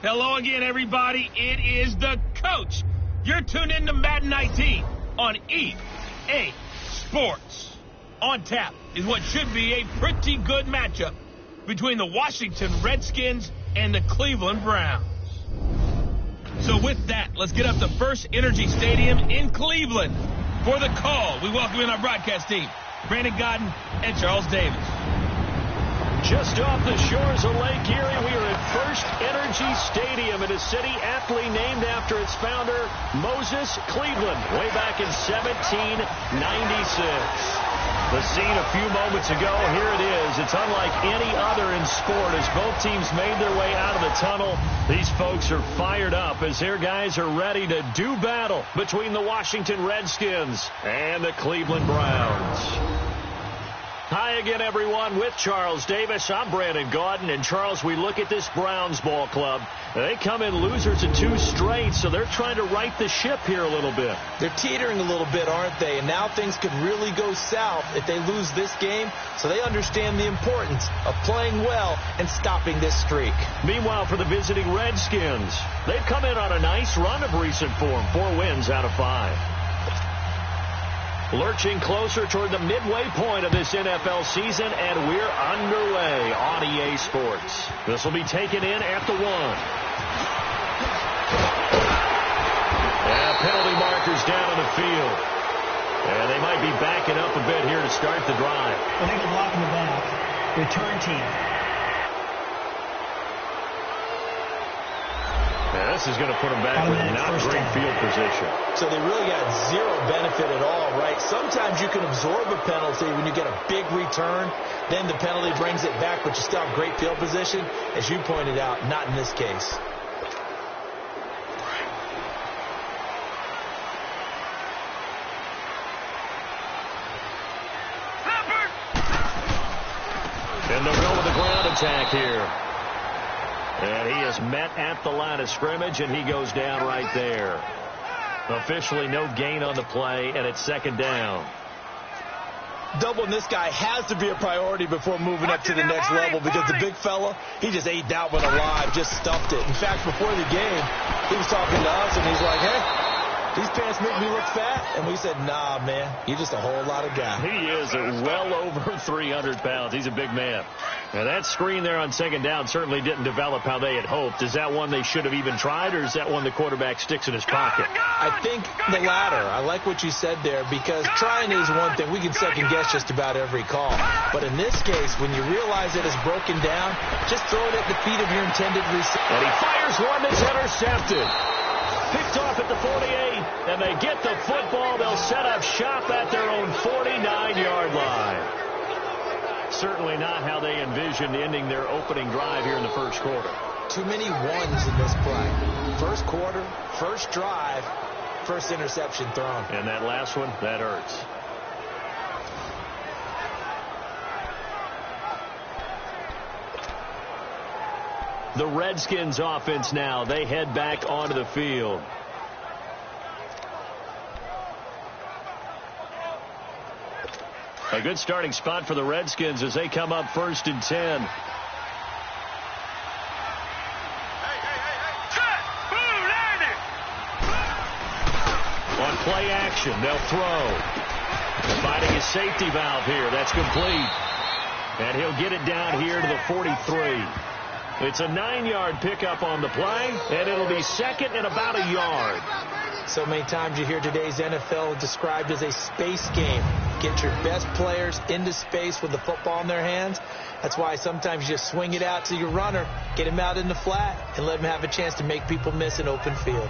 Hello again, everybody. It is the coach. You're tuned in to Madden 19 on EA Sports. On tap is what should be a pretty good matchup between the Washington Redskins and the Cleveland Browns. So with that, let's get up to First Energy Stadium in Cleveland. For the call, we welcome in our broadcast team, Brandon Godden and Charles Davis. Just off the shores of Lake Erie, we are at First Energy Stadium in a city aptly named after its founder, Moses Cleveland, way back in 1796. The scene a few moments ago, here it is. It's unlike any other in sport as both teams made their way out of the tunnel. These folks are fired up as their guys are ready to do battle between the Washington Redskins and the Cleveland Browns. Hi again, everyone. With Charles Davis, I'm Brandon Gaudin. And, Charles, we look at this Browns ball club. They come in losers of 2 straight, so they're trying to right the ship here a little bit. They're teetering a little bit, aren't they? And now things could really go south if they lose this game, so they understand the importance of playing well and stopping this streak. Meanwhile, for the visiting Redskins, they've come in on a nice run of recent form, 4 wins out of 5. Lurching closer toward the midway point of this NFL season, and we're underway on EA Sports. This will be taken in at the 1. And penalty markers down on the field. And they might be backing up a bit here to start the drive. I think a block in the back. Return team. Yeah, this is going to put them back with not great field position. So they really got zero benefit at all, right? Sometimes you can absorb a penalty when you get a big return. Then the penalty brings it back, but you still have great field position. As you pointed out, not in this case. And they'll go with the ground attack here. And he is met at the line of scrimmage, and he goes down right there. Officially no gain on the play, and it's 2nd down. Doubling this guy has to be a priority before moving up to the next level because the big fella, he just ate that one alive, just stuffed it. In fact, before the game, he was talking to us, and he's like, hey, these pants make me look fat. And we said, nah, man, you're just a whole lot of guy. He is well over 300 pounds. He's a big man. Now, that screen there on 2nd down certainly didn't develop how they had hoped. Is that one they should have even tried, or is that one the quarterback sticks in his pocket? I think the latter. I like what you said there because trying is one thing. We can second-guess just about every call. But in this case, when you realize it is broken down, just throw it at the feet of your intended receiver. And he fires one that's intercepted. Picked off at the 48, and they get the football. They'll set up shop at their own 49-yard line. Certainly not how they envisioned ending their opening drive here in the first quarter. Too many ones in this play. First quarter, first drive, first interception thrown. And that last one, that hurts. The Redskins offense now, they head back onto the field. A good starting spot for the Redskins as they come up 1st and 10. On play action, they'll throw. Finding his safety valve here. That's complete. And he'll get it down here to the 43. It's a 9-yard pickup on the play, and it'll be 2nd and about a yard. So many times you hear today's NFL described as a space game. Get your best players into space with the football in their hands. That's why sometimes you just swing it out to your runner, get him out in the flat, and let him have a chance to make people miss an open field.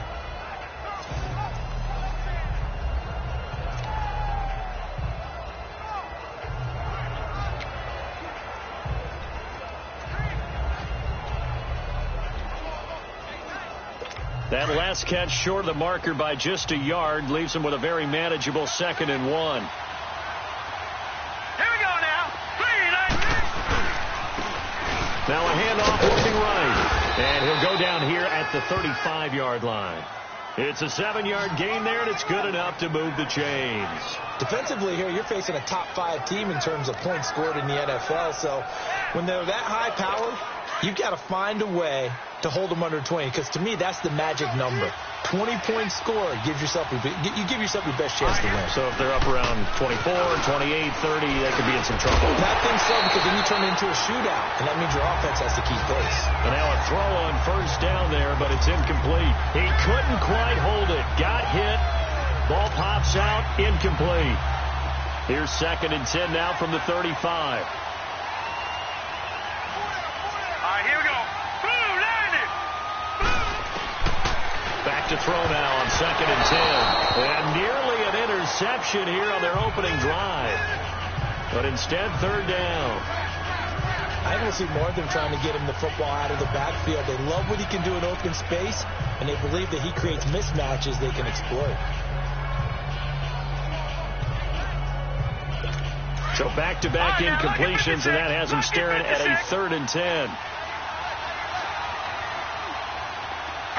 That last catch short of the marker by just a yard leaves him with a very manageable 2nd and 1. Here we go now. Now a handoff working right. And he'll go down here at the 35-yard line. It's a 7-yard gain there, and it's good enough to move the chains. Defensively here, you're facing a top 5 team in terms of points scored in the NFL. So when they're that high powered, you've got to find a way to hold them under 20, because to me, that's the magic number. 20-point score gives yourself you give yourself your best chance to win. So if they're up around 24, 28, 30, they could be in some trouble. I think so, because then you turn it into a shootout, and that means your offense has to keep pace. And now a throw on first down there, but it's incomplete. He couldn't quite hold it. Got hit. Ball pops out. Incomplete. Here's 2nd and 10 now from the 35. All right, here we go. Boom, landed. Back to throw now on 2nd and 10. And nearly an interception here on their opening drive. But instead, 3rd down. I don't see more of them trying to get him the football out of the backfield. They love what he can do in open space, and they believe that he creates mismatches they can exploit. So back-to-back incompletions, and that has him staring at a 3rd and 10.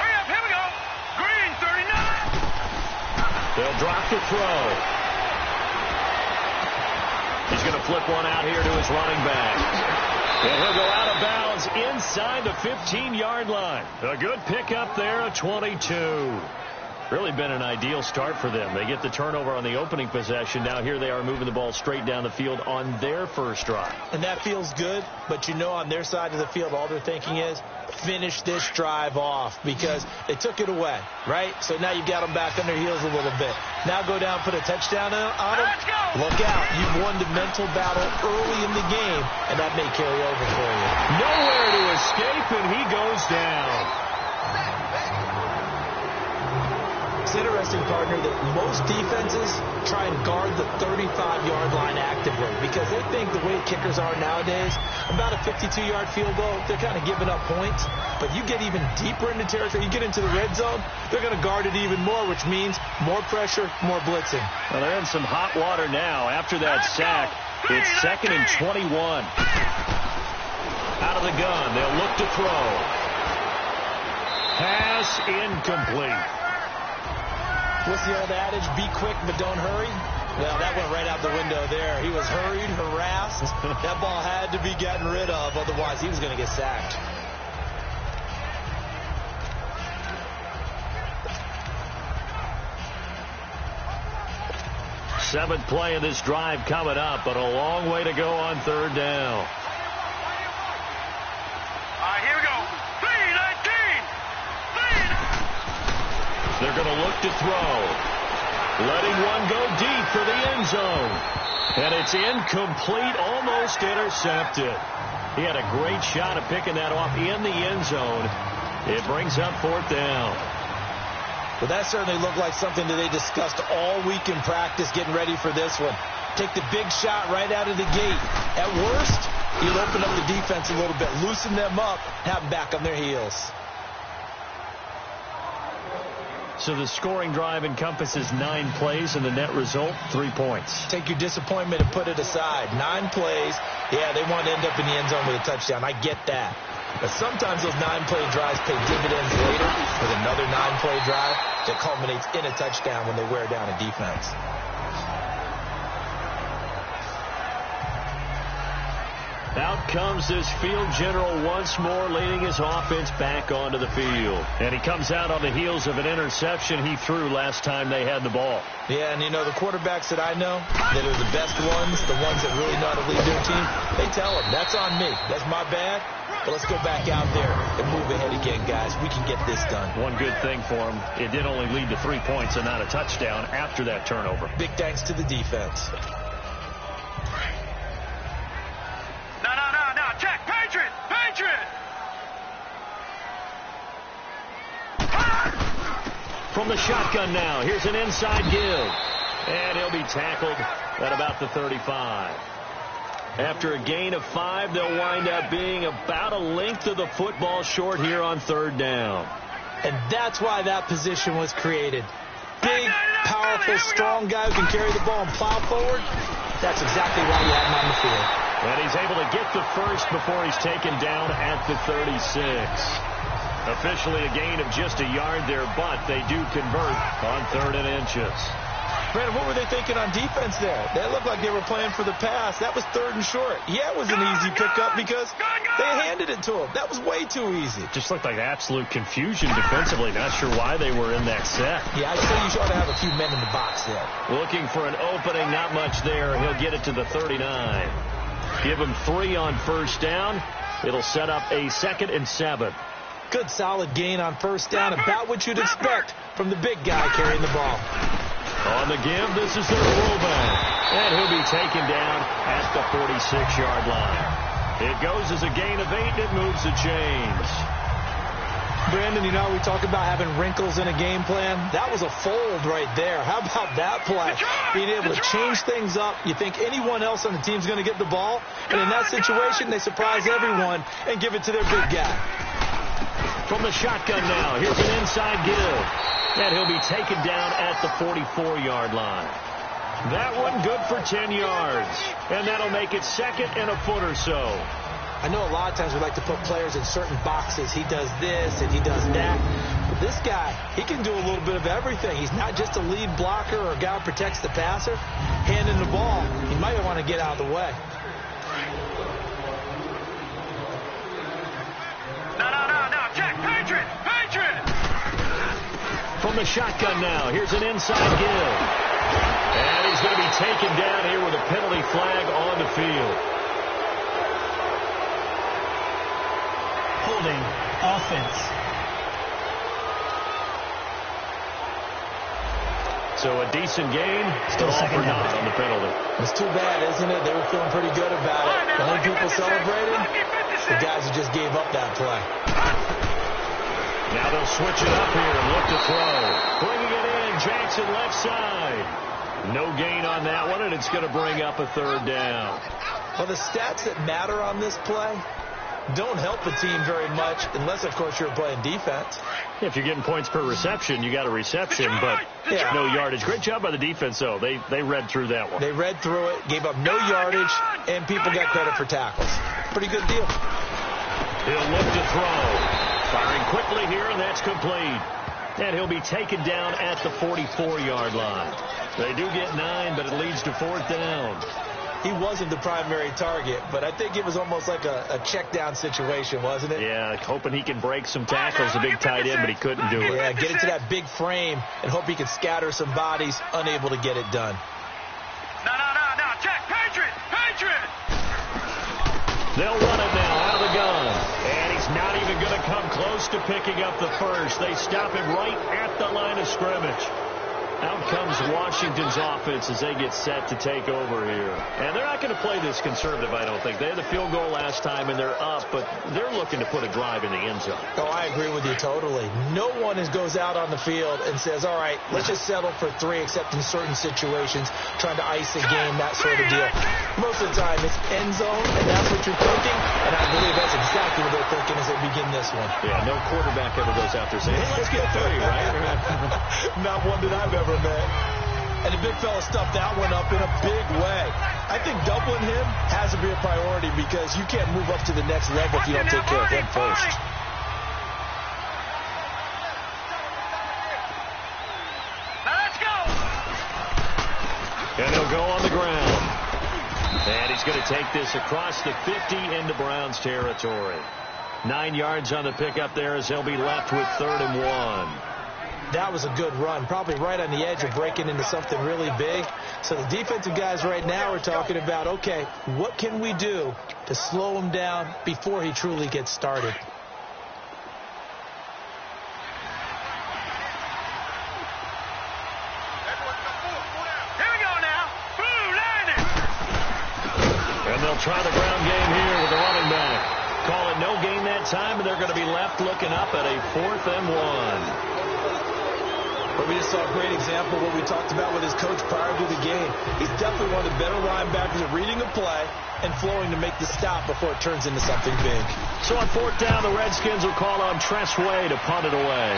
Hurry up, here we go. Green, 39. They'll drop the throw. He's going to flip one out here to his running back. And he'll go out of bounds inside the 15-yard line. A good pickup there, a 22. Really been an ideal start for them. They get the turnover on the opening possession. Now here they are moving the ball straight down the field on their first drive. And that feels good, but you know on their side of the field all they're thinking is finish this drive off, because they took it away, right? So now you've got them back on their heels a little bit. Now go down, put a touchdown on them. Look out. You've won the mental battle early in the game, and that may carry over for you. Nowhere to escape, and he goes down. It's interesting, partner, that most defenses try and guard the 35-yard line actively, because they think the way kickers are nowadays, about a 52-yard field goal, they're kind of giving up points. But you get even deeper into territory, you get into the red zone, they're going to guard it even more, which means more pressure, more blitzing. Well, they're in some hot water now. After that sack, it's 2nd and 21. Out of the gun, they'll look to throw. Pass incomplete. What's the old adage? Be quick, but don't hurry. Well, that went right out the window there. He was hurried, harassed. That ball had to be gotten rid of, otherwise he was going to get sacked. Seventh play of this drive coming up, but a long way to go on 3rd down. All right, here we go. 3-19. They're going to look to throw. Letting one go deep for the end zone. And it's incomplete, almost intercepted. He had a great shot at picking that off in the end zone. It brings up 4th down. Well, that certainly looked like something that they discussed all week in practice getting ready for this one. Take the big shot right out of the gate. At worst, you'll open up the defense a little bit, loosen them up, have them back on their heels. So the scoring drive encompasses 9 plays, and the net result, 3 points. Take your disappointment and put it aside. 9 plays. Yeah, they want to end up in the end zone with a touchdown. I get that. But sometimes those 9-play drives pay dividends later with another 9-play drive that culminates in a touchdown when they wear down a defense. Out comes this field general once more, leading his offense back onto the field. And he comes out on the heels of an interception he threw last time they had the ball. Yeah, and you know, the quarterbacks that I know that are the best ones, the ones that really know how to lead their team, they tell them, that's on me. That's my bad. But let's go back out there and move ahead again, guys. We can get this done. One good thing for him, it did only lead to 3 points and not a touchdown after that turnover. Big thanks to the defense. No, check. Patriot. From the shotgun now, here's an inside give. And he'll be tackled at about the 35. After a gain of 5, they'll wind up being about a length of the football short here on 3rd down. And that's why that position was created. Big, powerful, strong guy who can carry the ball and plow forward. That's exactly why you have him on the field. And he's able to get the first before he's taken down at the 36. Officially a gain of just a yard there, but they do convert on 3rd and inches. Brandon, what were they thinking on defense there? They looked like they were playing for the pass. That was 3rd and short. Yeah, it was an easy pickup because they handed it to him. That was way too easy. Just looked like absolute confusion defensively. Not sure why they were in that set. Yeah, I'd say you ought to have a few men in the box there. Looking for an opening, not much there. He'll get it to the 39. Give him 3 on 1st down. It'll set up a 2nd and 7. Good solid gain on 1st down, about what you'd expect from the big guy carrying the ball. On the give, this is their fullback. And he'll be taken down at the 46-yard line. It goes as a gain of 8, and it moves the chains. Brandon, you know, we talk about having wrinkles in a game plan. That was a fold right there. How about that play? Being able to change things up. You think anyone else on the team's going to get the ball, and in that situation, they surprise everyone and give it to their big guy. From the shotgun now, here's an inside give. And he'll be taken down at the 44-yard line. That one good for 10 yards. And that'll make it 2nd and a foot or so. I know a lot of times we like to put players in certain boxes. He does this and he does that. But this guy, he can do a little bit of everything. He's not just a lead blocker or a guy who protects the passer. Handing the ball, he might want to get out of the way. No. Check. Patriot. From the shotgun now, here's an inside give. And he's going to be taken down here with a penalty flag on the field. Holding offense. So a decent gain, Still all second for naught down. on the penalty. It's too bad, isn't it? They were feeling pretty good about it. The only people celebrating, the guys who just gave up that play. Now they'll switch it up here and look to throw. Bringing it in, Jackson left side. No gain on that one, and it's going to bring up a 3rd down. Well, the stats that matter on this play don't help the team very much, unless, of course, you're playing defense. If you're getting points per reception, you got a reception, but no yardage. Great job by the defense, though. They read through that one. They read through it, gave up no yardage, and people got credit for tackles. Pretty good deal. He'll look to throw. Firing quickly here, and that's complete. And he'll be taken down at the 44-yard line. They do get 9, but it leads to 4th down. He wasn't the primary target, but I think it was almost like a check down situation, wasn't it? Yeah, hoping he can break some tackles, a big tight end, but he couldn't do it. Yeah, get it to that big frame and hope he can scatter some bodies, unable to get it done. No. Check. Patriot. They'll run it now out of the gun. And he's not even going to come close to picking up the first. They stop him right at the line of scrimmage. Out comes Washington's offense as they get set to take over here. And they're not going to play this conservative, I don't think. They had the field goal last time, and they're up, but they're looking to put a drive in the end zone. Oh, I agree with you totally. No one goes out on the field and says, all right, let's just settle for 3, except in certain situations, trying to ice a game, that sort of deal. Most of the time, it's end zone, and that's what you're thinking, and I believe that's exactly what they're thinking as they begin this one. Yeah, no quarterback ever goes out there saying, hey, let's get 3, right? Not one that I've ever met. And the big fella stuffed that one up in a big way. I think doubling him has to be a priority because you can't move up to the next level if you don't take care of him first. Now let's go. And he'll go on the ground. And he's going to take this across the 50 into Browns territory. 9 yards on the pickup there as he'll be left with 3rd and 1. That was a good run, probably right on the edge of breaking into something really big. So the defensive guys right now are talking about, okay, what can we do to slow him down before he truly gets started? Here we go now. Blue landing. And they'll try the ground game here with the running back. Call it no gain that time, and they're going to be left looking up at a 4th and 1. But we just saw a great example of what we talked about with his coach prior to the game. He's definitely one of the better linebackers at reading a play and flowing to make the stop before it turns into something big. So on 4th down, the Redskins will call on Tressway to punt it away.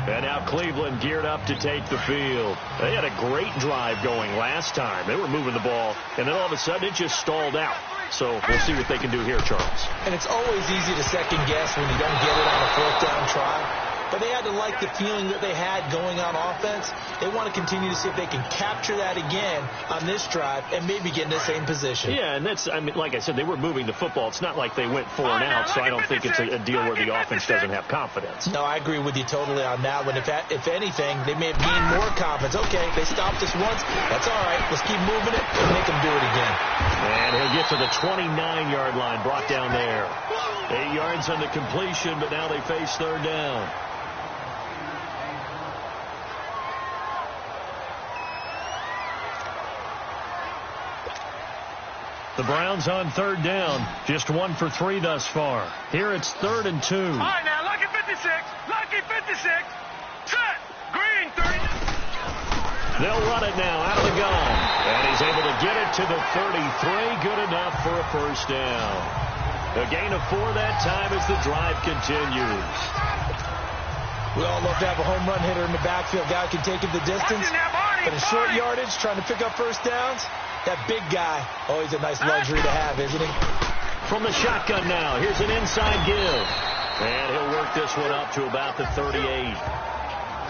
And now Cleveland geared up to take the field. They had a great drive going last time. They were moving the ball, and then all of a sudden it just stalled out. So we'll see what they can do here, Charles. And it's always easy to second guess when you don't get it on a fourth down try. But they had to like the feeling that they had going on offense. They want to continue to see if they can capture that again on this drive and maybe get in the same position. Yeah, and that's, I mean, like I said, they were moving the football. It's not like they went 4 and out, so I don't think it's a deal where the offense doesn't have confidence. No, I agree with you totally on that one. If anything, they may have gained more confidence. Okay, they stopped us once. That's all right. Let's keep moving it and make them do it again. And he'll get to the 29-yard line, brought down there. 8 yards on the completion, but now they face third down. The Browns on third down. Just 1 for 3 thus far. Here it's 3rd and 2. All right, now, lucky 56. Lucky 56. Set. Green 30. They'll run it now out of the gun. And he's able to get it to the 33. Good enough for a first down. A gain of 4 that time as the drive continues. We all love to have a home run hitter in the backfield. Guy can take it the distance. But in short yardage, trying to pick up first downs, that big guy, always a nice luxury to have, isn't he? From the shotgun now, here's an inside give. And he'll work this one up to about the 38.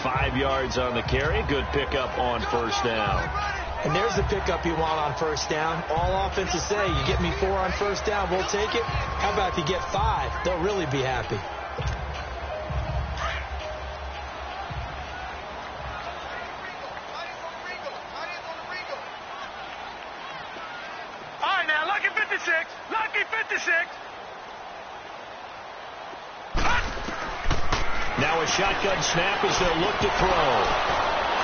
5 yards on the carry. Good pickup on first down. And there's the pickup you want on first down. All offenses say, you get me 4 on first down, we'll take it. How about if you get 5? They'll really be happy. Lucky 56. Now a shotgun snap as they'll look to throw.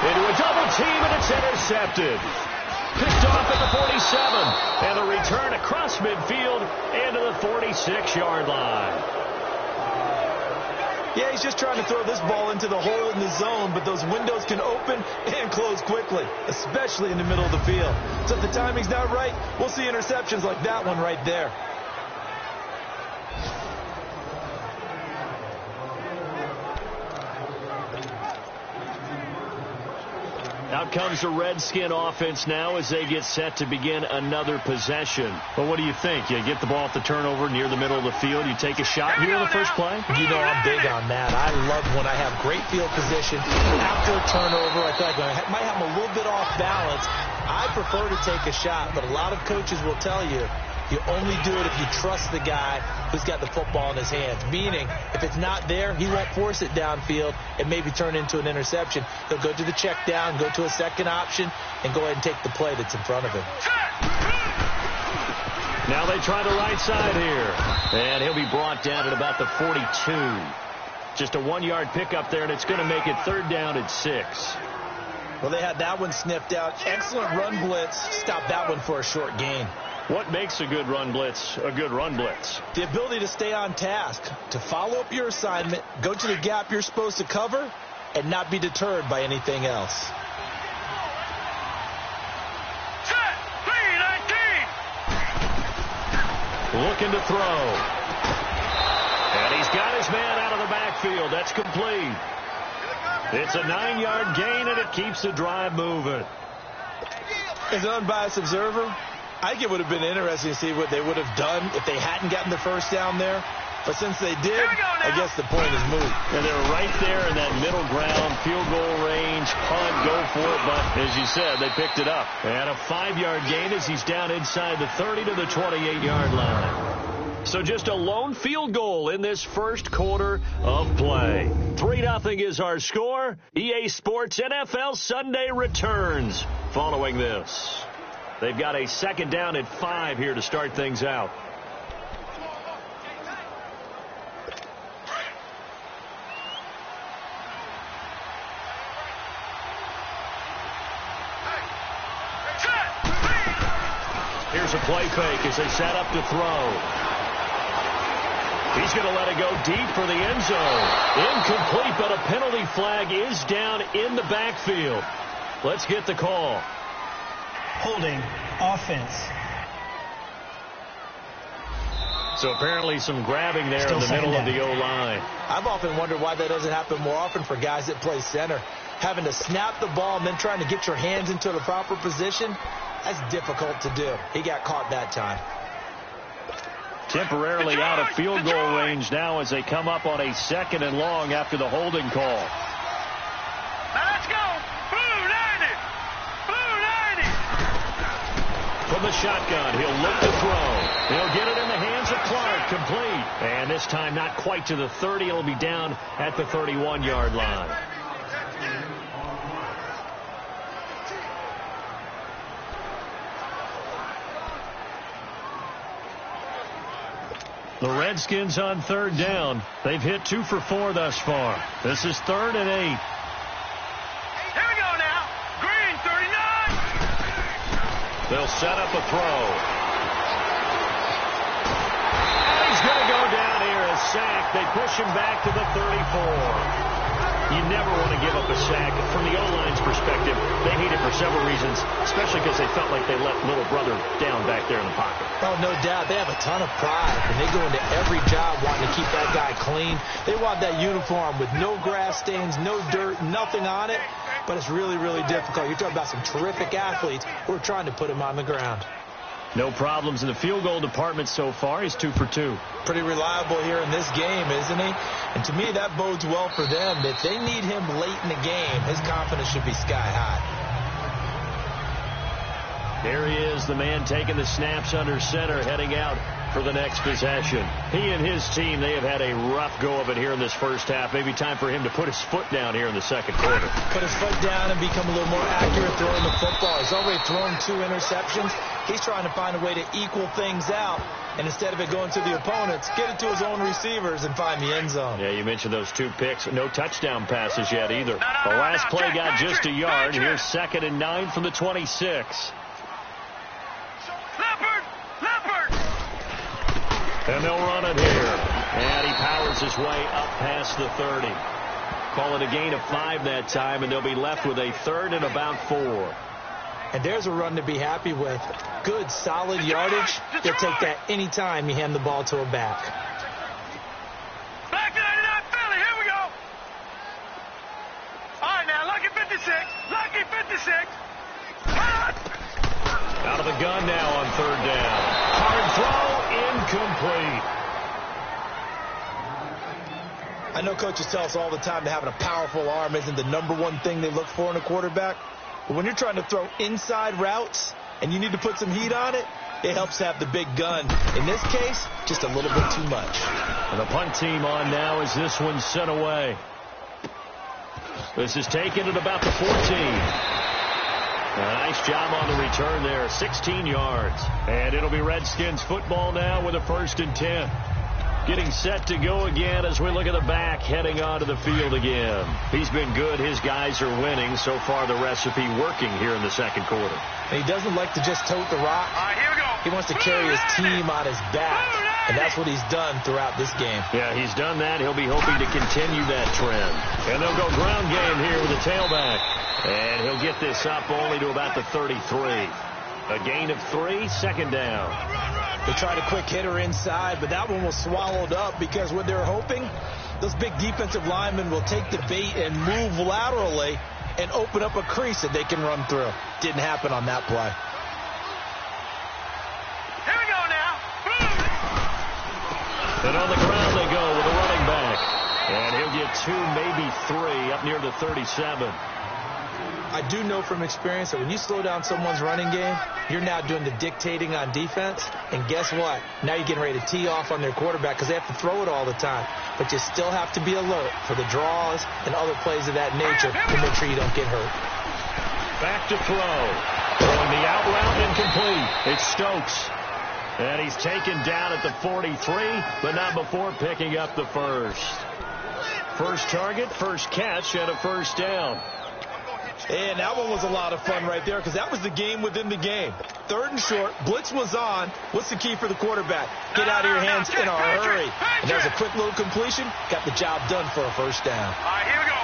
Into a double team, and it's intercepted. Picked off at the 47. And a return across midfield into the 46-yard line. Yeah, he's just trying to throw this ball into the hole in the zone, but those windows can open and close quickly, especially in the middle of the field. So if the timing's not right, we'll see interceptions like that one right there. Out comes the Redskin offense now as they get set to begin another possession. But what do you think? You get the ball off the turnover near the middle of the field. You take a shot here in the first play? You know I'm big on that. I love when I have great field position. After a turnover, I feel like I might have them a little bit off balance. I prefer to take a shot, but a lot of coaches will tell you, you only do it if you trust the guy who's got the football in his hands. Meaning, if it's not there, he won't force it downfield and maybe turn into an interception. He'll go to the check down, go to a second option, and go ahead and take the play that's in front of him. Now they try the right side here. And he'll be brought down at about the 42. Just a 1-yard pickup there, and it's going to make it third down at 6. Well, they had that one sniffed out. Excellent run blitz. Stop that one for a short gain. What makes a good run blitz a good run blitz? The ability to stay on task, to follow up your assignment, go to the gap you're supposed to cover, and not be deterred by anything else. Set. 3-19. Looking to throw. And he's got his man out of the backfield. That's complete. It's a 9-yard gain, and it keeps the drive moving. As an unbiased observer, I think it would have been interesting to see what they would have done if they hadn't gotten the first down there. But since they did, I guess the point is moot. And they're right there in that middle ground, field goal range, punt, go for it. But as you said, they picked it up. And a 5-yard gain as he's down inside the 30 to the 28-yard line. So just a lone field goal in this first quarter of play. 3-0 is our score. EA Sports NFL Sunday returns following this. They've got a second down at 5 here to start things out. Here's a play fake as they set up to throw. He's going to let it go deep for the end zone. Incomplete, but a penalty flag is down in the backfield. Let's get the call. Holding offense. So apparently some grabbing there in the middle of the O-line. I've often wondered why that doesn't happen more often for guys that play center. Having to snap the ball and then trying to get your hands into the proper position, that's difficult to do. He got caught that time. Temporarily out of field goal range now as they come up on a 2nd and long after the holding call. Now let's go. Blue 90. Blue 90. From the shotgun, he'll look to throw. He'll get it in the hands of Clark, complete. And this time not quite to the 30. It'll be down at the 31-yard line. The Redskins on 3rd down. They've hit 2 for 4 thus far. This is 3rd and 8. Here we go now. Green 39. They'll set up a throw. And he's going to go down here, a sack. They push him back to the 34. You never want to give up a sack. From the O-line's perspective, they hate it for several reasons, especially because they felt like they let little brother down back there in the pocket. Oh, no doubt. They have a ton of pride, and they go into every job wanting to keep that guy clean. They want that uniform with no grass stains, no dirt, nothing on it, but it's really, really difficult. You're talking about some terrific athletes who are trying to put him on the ground. No problems in the field goal department so far. He's 2 for 2. Pretty reliable here in this game, isn't he? And to me, that bodes well for them. If they need him late in the game, his confidence should be sky high. There he is, the man taking the snaps under center, heading out for the next possession. He and his team, they have had a rough go of it here in this first half. Maybe time for him to put his foot down here in the second quarter. Put his foot down and become a little more accurate throwing the football. He's already thrown 2 interceptions. He's trying to find a way to equal things out. And instead of it going to the opponents, get it to his own receivers and find the end zone. Yeah, you mentioned those 2 picks. No touchdown passes yet either. The last play got just a yard. Here's 2nd and 9 from the 26. Leopard. And they'll run it here. And he powers his way up past the 30. Call it a gain of 5 that time, and they'll be left with a 3rd and about 4. And there's a run to be happy with. Good, solid yardage. You'll take that any time you hand the ball to a back. Back to 99 Philly. Here we go. All right, now, Lucky 56. Lucky 56. Out of the gun now on 3rd down. Hard throw, incomplete. I know coaches tell us all the time that having a powerful arm isn't the #1 thing they look for in a quarterback. But when you're trying to throw inside routes and you need to put some heat on it, it helps have the big gun. In this case, just a little bit too much. And the punt team on now as this one's sent away. This is taken at about the 14. A nice job on the return there, 16 yards. And it'll be Redskins football now with a 1st and 10. Getting set to go again as we look at the back heading onto the field again. He's been good. His guys are winning. So far, the recipe working here in the second quarter. And he doesn't like to just tote the rock. All right, here we go. He wants to carry his team on his back. And that's what he's done throughout this game. Yeah, he's done that. He'll be hoping to continue that trend. And they'll go ground game here with a tailback. And he'll get this up only to about the 33. A gain of 3, 2nd down. They tried a quick hitter inside, but that one was swallowed up because what they're hoping, those big defensive linemen will take the bait and move laterally and open up a crease that they can run through. Didn't happen on that play. Here we go now. And on the ground they go with a running back. And he'll get 2, maybe 3 up near the 37. I do know from experience that when you slow down someone's running game, you're now doing the dictating on defense. And guess what? Now you're getting ready to tee off on their quarterback because they have to throw it all the time. But you still have to be alert for the draws and other plays of that nature to make sure you don't get hurt. Back to throw. Throwing the out route incomplete. It's Stokes. And he's taken down at the 43, but not before picking up the first. First target, first catch, and a 1st down. And that one was a lot of fun right there because that was the game within the game. 3rd and short, blitz was on. What's the key for the quarterback? Get out of your hands in a hurry. And there's a quick little completion. Got the job done for a 1st down. All right, here we go.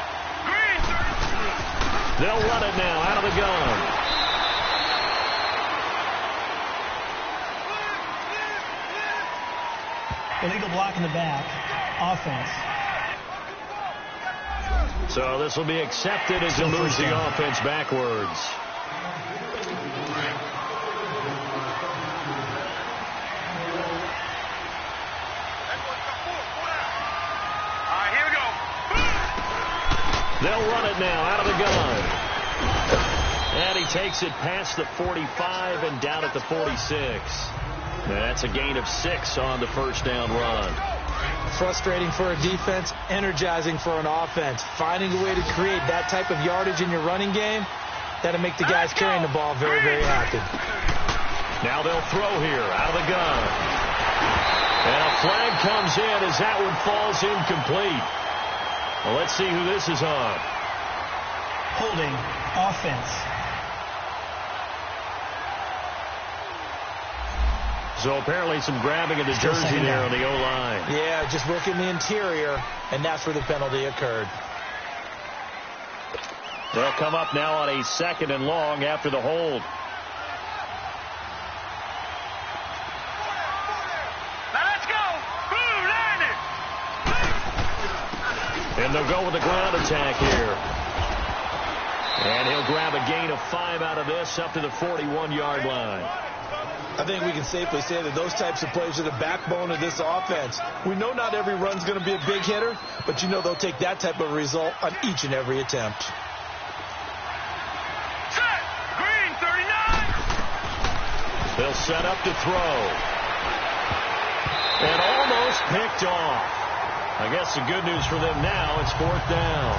Green. They'll run it now out of the gun. Illegal block in the back. Offense. So this will be accepted as it moves the offense backwards. Here we go. They'll run it now out of the gun. And he takes it past the 45 and down at the 46. That's a gain of 6 on the first down run. Frustrating for a defense, energizing for an offense. Finding a way to create that type of yardage in your running game, that'll make the guys carrying the ball very, very happy. Now they'll throw here out of the gun. And a flag comes in as that one falls incomplete. Well, let's see who this is on. Holding. Offense. So apparently some grabbing of the jersey there on the O-line. Yeah, just working the interior, and that's where the penalty occurred. They'll come up now on a 2nd and long after the hold. Now let's go. Boom, landed. And they'll go with the ground attack here. And he'll grab a gain of 5 out of this up to the 41-yard line. I think we can safely say that those types of plays are the backbone of this offense. We know not every run's going to be a big hitter, but you know they'll take that type of result on each and every attempt. Set. Green, 39. They'll set up to throw. And almost picked off. I guess the good news for them now, it's 4th down.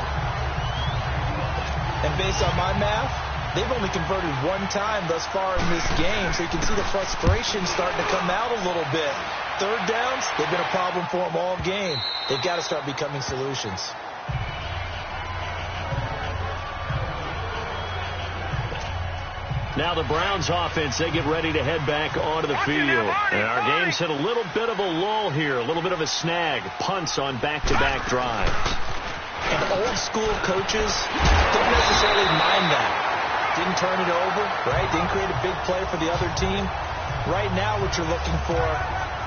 And based on my math, they've only converted 1 time thus far in this game, so you can see the frustration starting to come out a little bit. 3rd downs, they've been a problem for them all game. They've got to start becoming solutions. Now the Browns offense, they get ready to head back onto the field. And our game's hit a little bit of a lull here, a little bit of a snag. Punts on back-to-back drives. And old-school coaches don't necessarily mind that. Didn't turn it over, right? Didn't create a big play for the other team. Right now what you're looking for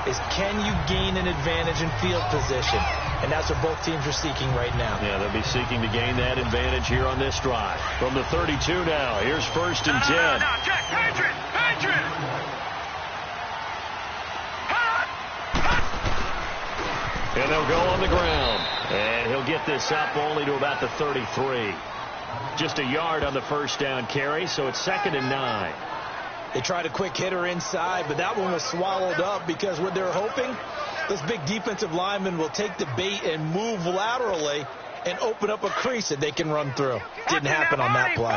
is can you gain an advantage in field position? And that's what both teams are seeking right now. Yeah, they'll be seeking to gain that advantage here on this drive. From the 32 now, here's 1st and 10. Now, check. Patriot. And they'll go on the ground. And he'll get this up only to about the 33. Just a yard on the first down carry, so it's 2nd and 9. They tried a quick hitter inside, but that one was swallowed up because what they're hoping, those big defensive linemen will take the bait and move laterally and open up a crease that they can run through. Didn't happen on that play.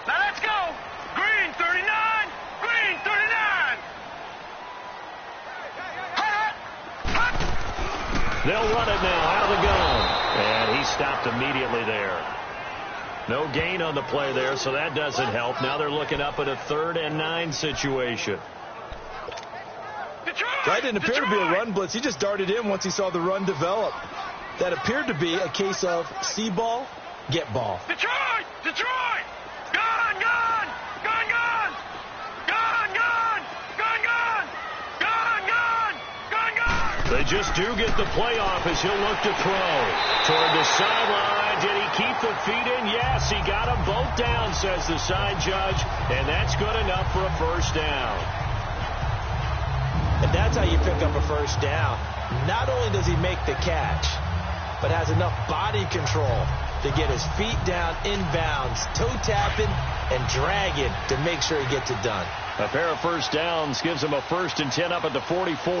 Now let's go. Green, 39. Green, 39. They'll run it now out of the gun. And he stopped immediately there. No gain on the play there, so that doesn't help. Now they're looking up at a 3rd and 9 situation. That didn't appear to be a run blitz. He just darted in once he saw the run develop. That appeared to be a case of see ball, get ball. Detroit! Detroit! Gone! Gone! Gone! Gone! Gone! Gone! Gone! Gone! Gone! Gone! Gone! Gone! They just do get the playoff as he'll look to throw. Toward the sideline. Did he keep the feet in? Yes, he got them both down, says the side judge. And that's good enough for a 1st down. And that's how you pick up a 1st down. Not only does he make the catch, but has enough body control to get his feet down inbounds, toe tapping and dragging to make sure he gets it done. A pair of 1st downs gives him a 1st and 10 up at the 44.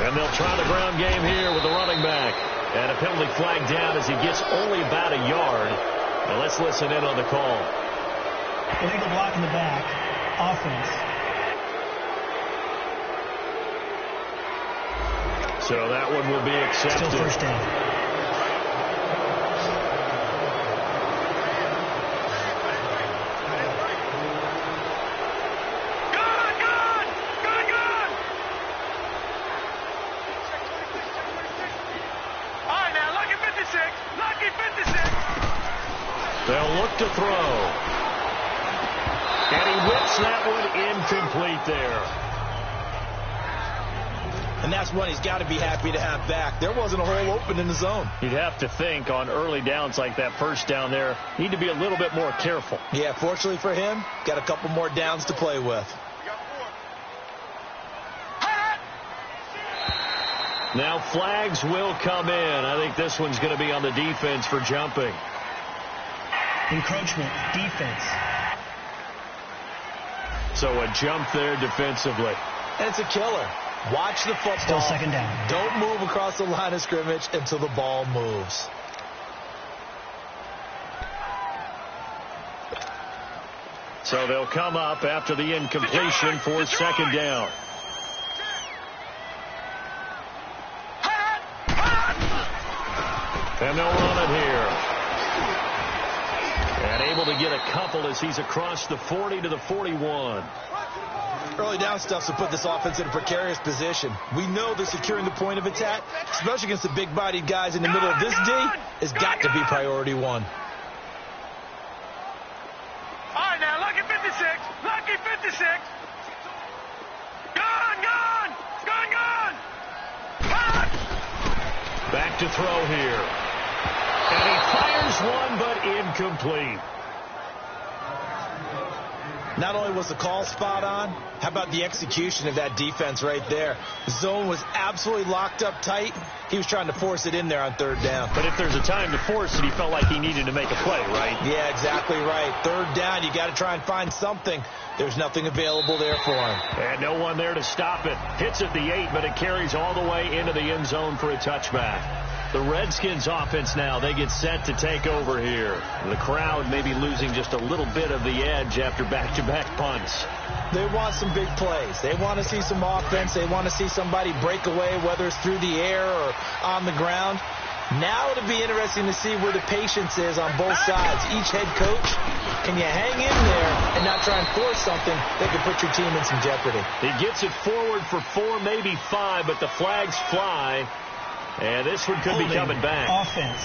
And they'll try the ground game here with the running back. And a penalty flag down as he gets only about a yard. Now let's listen in on the call. Illegal block in the back. Offense. So that one will be accepted. Still 1st down. They'll look to throw. And he whips Gets that one incomplete there. And that's one he's got to be happy to have back. There wasn't a hole open in the zone. You'd have to think on early downs like that first down there, need to be a little bit more careful. Yeah, fortunately for him, got a couple more downs to play with. Now flags will come in. I think this one's going to be on the defense for jumping. Encroachment, defense. So a jump there defensively. And it's a killer. Watch the football. Still second down. Don't move across the line of scrimmage until the ball moves. So they'll come up after the incompletion for second down. And they'll run it here. And able to get a couple as he's across the 40 to the 41. Early down stuff to put this offense in a precarious position. We know that securing the point of attack, especially against the big-bodied guys in the middle of this D, has got to be priority one. All right, now, lucky 56. Lucky 56. Gone, gone. Gone, gone. Gone. Back to throw here. And he fires one, but incomplete. Not only was the call spot on, how about the execution of that defense right there? The zone was absolutely locked up tight. He was trying to force it in there on third down. But if there's a time to force it, he felt like he needed to make a play, right? Yeah, exactly right. Third down, you got to try and find something. There's nothing available there for him. And no one there to stop it. Hits at the 8, but it carries all the way into the end zone for a touchback. The Redskins offense now, they get set to take over here. The crowd may be losing just a little bit of the edge after back-to-back punts. They want some big plays. They want to see some offense. They want to see somebody break away, whether it's through the air or on the ground. Now it'll be interesting to see where the patience is on both sides. Each head coach, can you hang in there and not try and force something that could put your team in some jeopardy? He gets it forward for 4, maybe 5, but the flags fly. And this one could be coming back. Offense.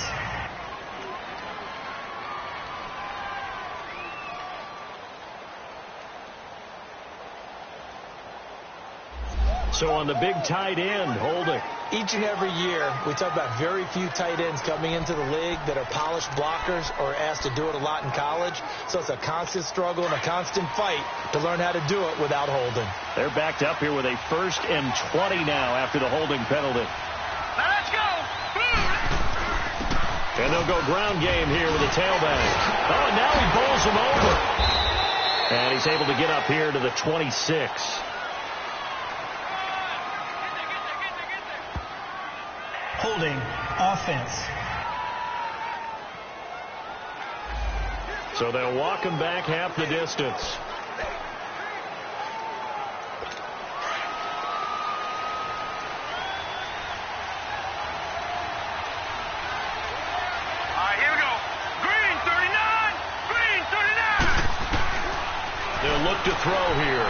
So on the big tight end, holding. Each and every year, we talk about very few tight ends coming into the league that are polished blockers or asked to do it a lot in college. So it's a constant struggle and a constant fight to learn how to do it without holding. They're backed up here with a 1st and 20 now after the holding penalty. Now let's go. And they'll go ground game here with a tailback. Oh, and now he bowls him over. And he's able to get up here to the 26. Holding. Offense. So they'll walk him back half the distance. Look to throw here.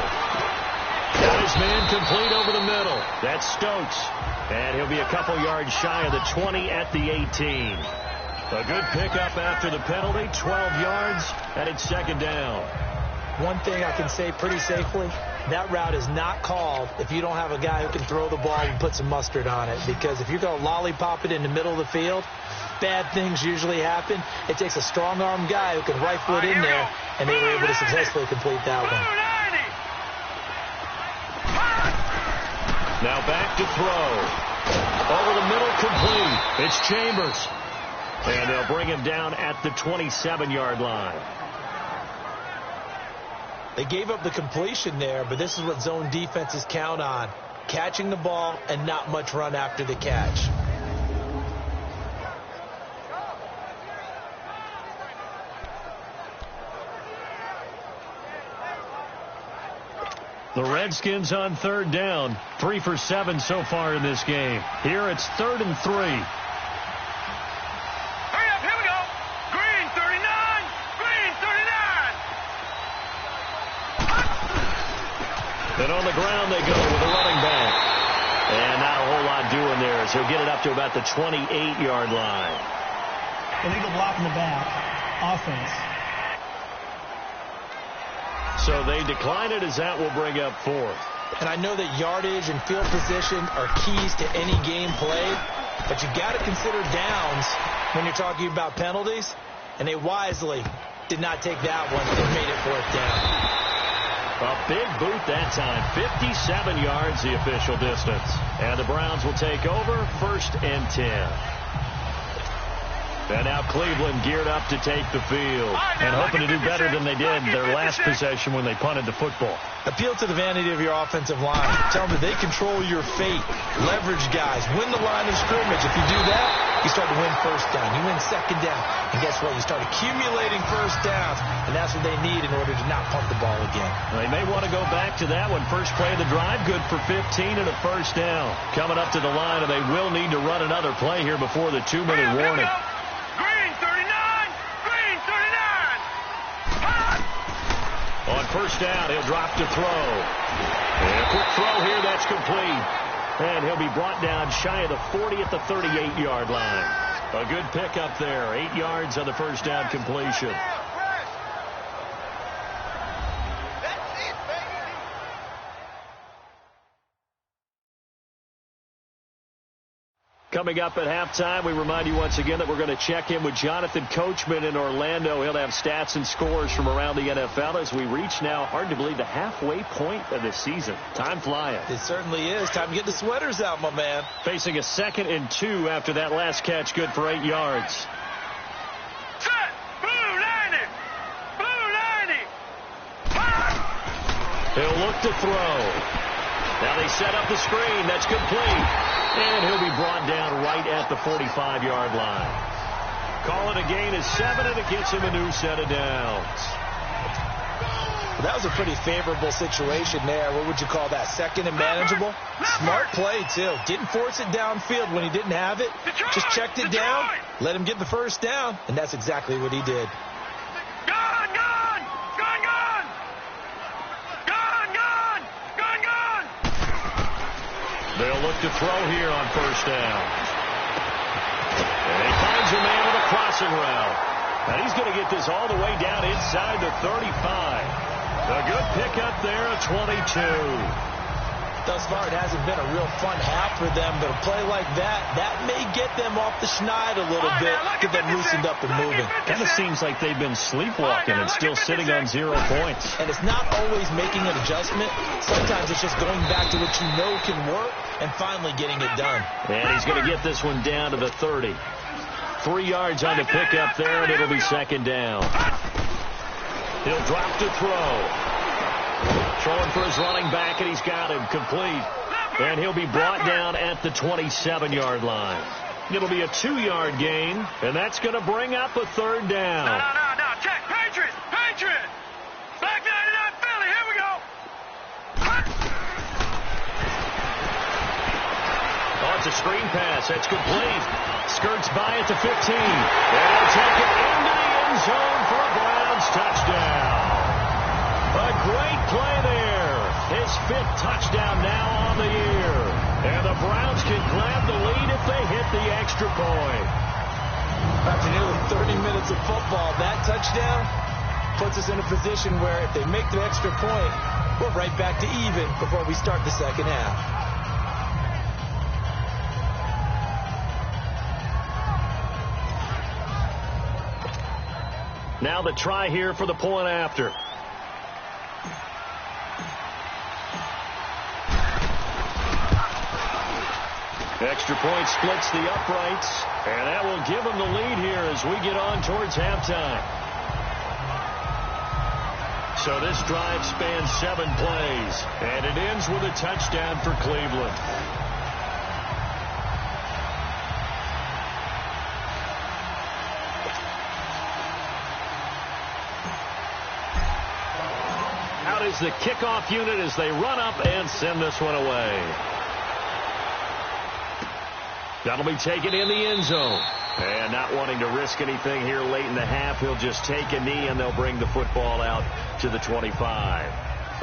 Got his man complete over the middle. That's Stokes. And he'll be a couple yards shy of the 20 at the 18. A good pickup after the penalty. 12 yards, and it's second down. One thing I can say pretty safely, that route is not called if you don't have a guy who can throw the ball and put some mustard on it. Because if you're going to lollipop it in the middle of the field, bad things usually happen. It takes a strong-armed guy who can rifle it in there, and they were able to successfully complete that one. Now back to throw. Over the middle, complete. It's Chambers. And they'll bring him down at the 27-yard line. They gave up the completion there, but this is what zone defenses count on. Catching the ball and not much run after the catch. The Redskins on third down. 3 for 7 so far in this game. Here it's 3rd and 3. Hurry up, here we go. Green 39. Green 39. Then on the ground they go with a running back. And not a whole lot doing there, so he'll get it up to about the 28-yard line. Illegal block in the back. Offense. So they decline it as that will bring up fourth. And I know that yardage and field position are keys to any game played, but you got to consider downs when you're talking about penalties, and they wisely did not take that one and made it fourth down. A big boot that time, 57 yards the official distance. And the Browns will take over, 1st and 10. And now Cleveland geared up to take the field and hoping to do better than they did their last possession when they punted the football. Appeal to the vanity of your offensive line. Tell them that they control your fate. Leverage guys. Win the line of scrimmage. If you do that, you start to win first down. You win second down. And guess what? You start accumulating first downs. And that's what they need in order to not punt the ball again. They may want to go back to that one. First play of the drive, good for 15 and a first down. Coming up to the line, and they will need to run another play here before the 2-minute warning. Green 39! Green 39! On first down, he'll drop to throw. And a quick throw here, that's complete. And he'll be brought down shy of the 40 at the 38-yard line. A good pickup there, 8 yards on the first down completion. Coming up at halftime, we remind you once again that we're going to check in with Jonathan Coachman in Orlando. He'll have stats and scores from around the NFL as we reach now, hard to believe, the halfway point of the season. Time flying. It certainly is. Time to get the sweaters out, my man. Facing a 2nd and 2 after that last catch, good for 8 yards. Set! Blue 90! Blue 90! He'll look to throw. Now they set up the screen. That's complete. And he'll be brought down right at the 45-yard line. Call it a gain of 7, and it gets him a new set of downs. Well, that was a pretty favorable situation there. What would you call that? 2nd and manageable? Smart play, too. Didn't force it downfield when he didn't have it. Just checked it down, let him get the first down, and that's exactly what he did. Gone! Gone! Gone! Gone! Gone! Gone! Gone! Gone! They'll look to throw here on first down. And he finds a man with a crossing route. And he's going to get this all the way down inside the 35. A good pickup there, a 22. Thus far, it hasn't been a real fun half for them, but a play like that may get them off the schneid a little bit, get them loosened up and moving. Kind of seems like they've been sleepwalking and still sitting on 0 points. And it's not always making an adjustment. Sometimes it's just going back to what you know can work and finally getting it done. And he's going to get this one down to the 30. 3 yards on the pickup there, and it'll be 2nd down. He'll drop to throw. Throwing for his running back, and he's got him complete. And he'll be brought down at the 27-yard line. It'll be a 2-yard gain, and that's going to bring up a 3rd down. No. Check. Patriots. Patriots. Back 99 Philly. Here we go. Oh, it's a screen pass. That's complete. Skirts by at the 15. And he'll take it into the end zone for a Browns touchdown. A great play there. His 5th touchdown now on the year. And the Browns can grab the lead if they hit the extra point. After nearly 30 minutes of football, that touchdown puts us in a position where if they make the extra point, we're right back to even before we start the second half. Now the try here for the point after. Extra point splits the uprights, and that will give them the lead here as we get on towards halftime. So this drive spans 7 plays, and it ends with a touchdown for Cleveland. Out is the kickoff unit as they run up and send this one away. That'll be taken in the end zone. And not wanting to risk anything here late in the half, he'll just take a knee and they'll bring the football out to the 25.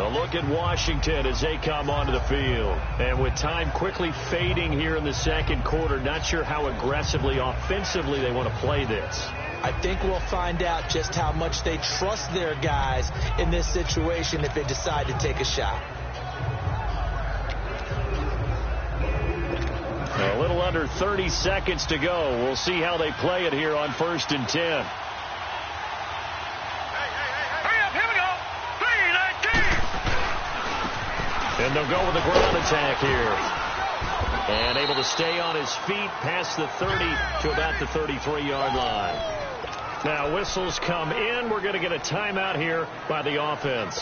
A look at Washington as they come onto the field. And with time quickly fading here in the second quarter, not sure how aggressively, offensively they want to play this. I think we'll find out just how much they trust their guys in this situation if they decide to take a shot. A little under 30 seconds to go. We'll see how they play it here on 1st and 10. Hurry up, here we go. 3-19. And they'll go with the ground attack here. And able to stay on his feet past the 30 to about the 33-yard line. Now whistles come in. We're going to get a timeout here by the offense,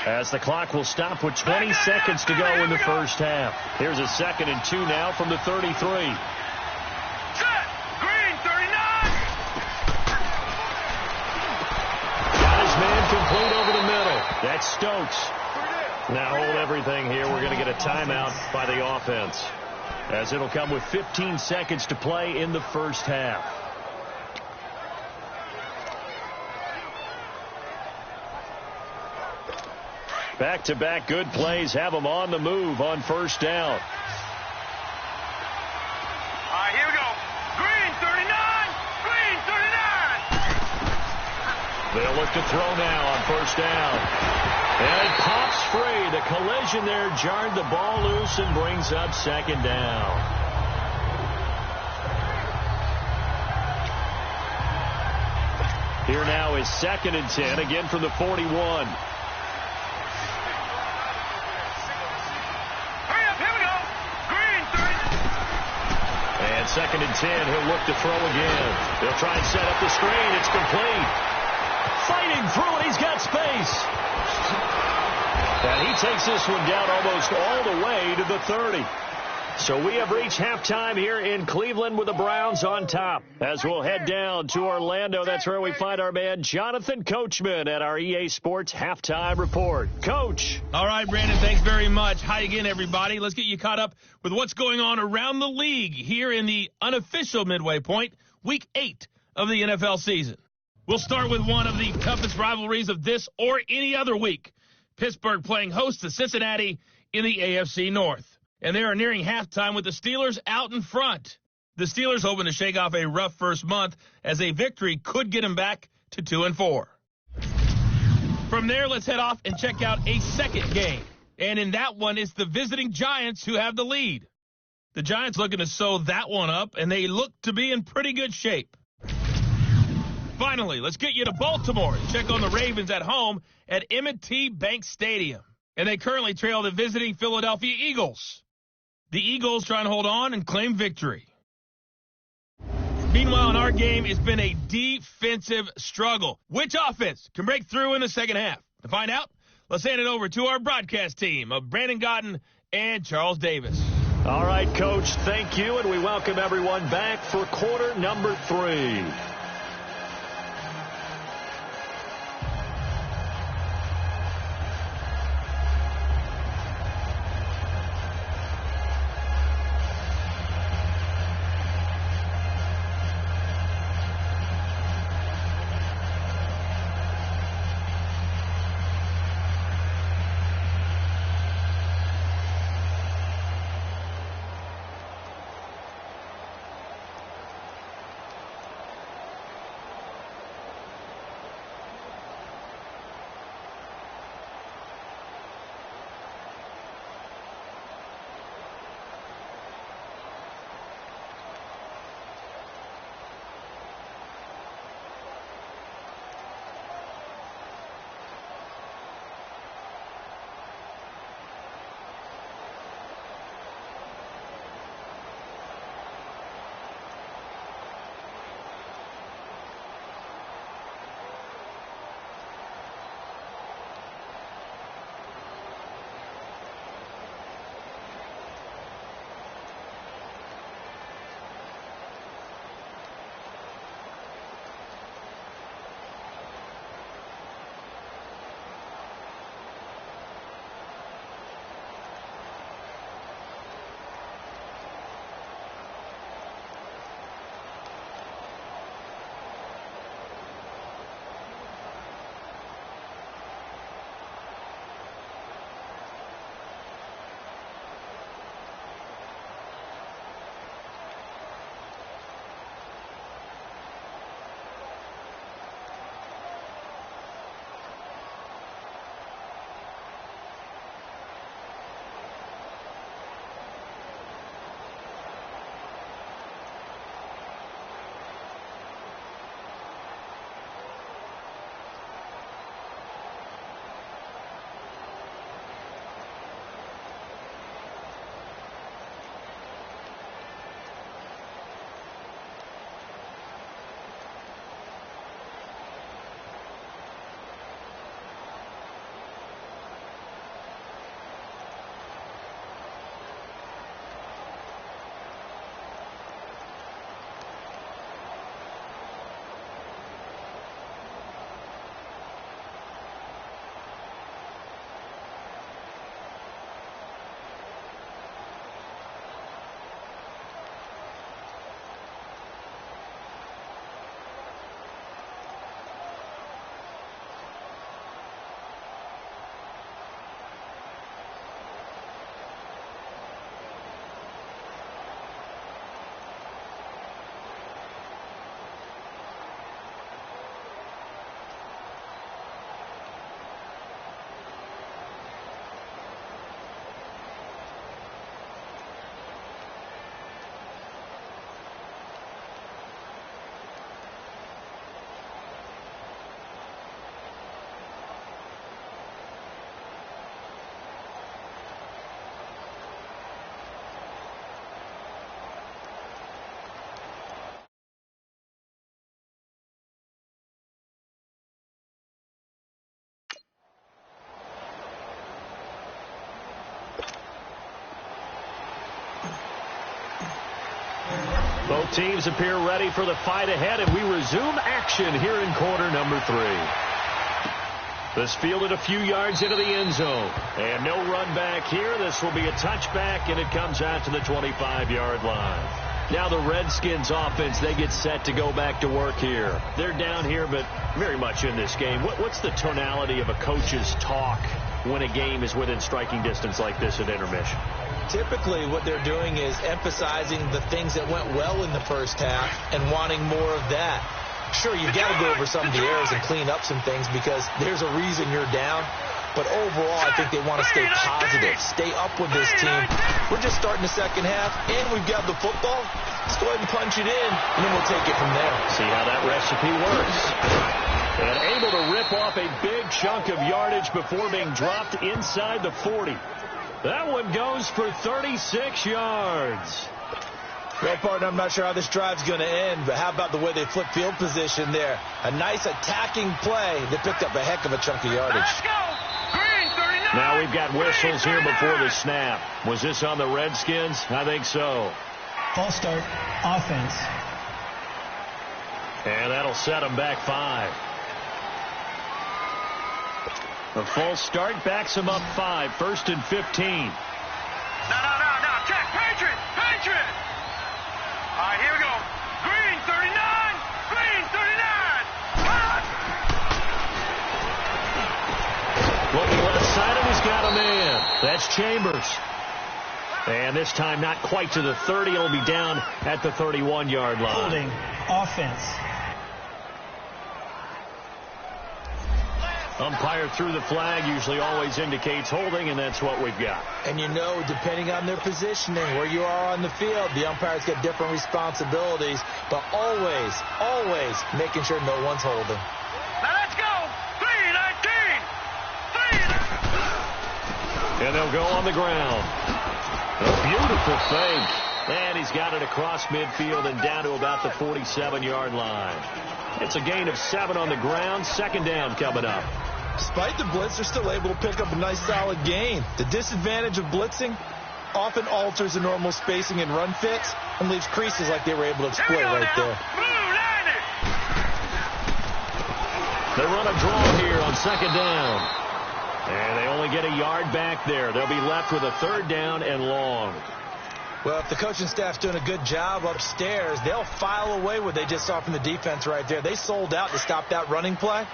as the clock will stop with 20 seconds to go in the first half. Here's a 2nd and 2 now from the 33. Set. Green, 39. Got his man complete over the middle. That's Stokes. Now hold everything here. We're going to get a timeout by the offense, as it'll come with 15 seconds to play in the first half. Back-to-back good plays have them on the move on 1st down. All right, here we go. Green, 39. Green, 39. They'll look to throw now on 1st down. And it pops free. The collision there jarred the ball loose and brings up 2nd down. Here now is 2nd and 10, again from the 41. And 2nd and 10, he'll look to throw again. They'll try and set up the screen. It's complete. Fighting through it. He's got space. And he takes this one down almost all the way to the 30. So we have reached halftime here in Cleveland with the Browns on top. As we'll head down to Orlando, that's where we find our man Jonathan Coachman at our EA Sports Halftime Report. Coach. All right, Brandon, thanks very much. Hi again, everybody. Let's get you caught up with what's going on around the league here in the unofficial midway point, Week 8 of the NFL season. We'll start with one of the toughest rivalries of this or any other week. Pittsburgh playing host to Cincinnati in the AFC North. And they are nearing halftime with the Steelers out in front. The Steelers hoping to shake off a rough first month, as a victory could get them back to 2-4. From there, let's head off and check out a second game. And in that one, it's the visiting Giants who have the lead. The Giants looking to sew that one up, and they look to be in pretty good shape. Finally, let's get you to Baltimore and check on the Ravens at home at M&T Bank Stadium. And they currently trail the visiting Philadelphia Eagles. The Eagles trying to hold on and claim victory. Meanwhile, in our game, it's been a defensive struggle. Which offense can break through in the second half? To find out, let's hand it over to our broadcast team of Brandon Godden and Charles Davis. All right, Coach, thank you, and we welcome everyone back for quarter number 3. Both teams appear ready for the fight ahead, and we resume action here in quarter number 3. This fielded a few yards into the end zone. And no run back here. This will be a touchback, and it comes out to the 25-yard line. Now the Redskins offense, they get set to go back to work here. They're down here, but very much in this game. What's the tonality of a coach's talk when a game is within striking distance like this at intermission? Typically, what they're doing is emphasizing the things that went well in the first half and wanting more of that. Sure, you've got to go over some of the errors and clean up some things because there's a reason you're down. But overall, I think they want to stay positive, stay up with this team. We're just starting the second half, and we've got the football. Let's go ahead and punch it in, and then we'll take it from there. See how that recipe works. And able to rip off a big chunk of yardage before being dropped inside the 40. That one goes for 36 yards. Well, partner, I'm not sure how this drive's going to end, but how about the way they flip field position there? A nice attacking play that picked up a heck of a chunk of yardage. Let's go. Green 39. Now we've got whistles here before the snap. Was this on the Redskins? I think so. False start, offense. And that'll set them back 5. The false start backs them up 5. 1st and 15. No. Check. Patriot. All right, here we go. Green 39. Green 39. Cut. Looking left side of he's got a man. That's Chambers. And this time not quite to the 30. It'll be down at the 31-yard line. Holding, offense. Umpire threw the flag, usually always indicates holding, and that's what we've got. And you know, depending on their positioning, where you are on the field, the umpire's got different responsibilities, but always making sure no one's holding. Now let's go. 3-19. And they'll go on the ground. A beautiful fake. And he's got it across midfield and down to about the 47-yard line. It's a gain of 7 on the ground. 2nd down coming up. Despite the blitz, they're still able to pick up a nice, solid gain. The disadvantage of blitzing often alters the normal spacing and run fits and leaves creases like they were able to exploit right there. They run a draw here on 2nd down. And they only get a yard back there. They'll be left with a 3rd down and long. Well, if the coaching staff's doing a good job upstairs, they'll file away what they just saw from the defense right there. They sold out to stop that running play.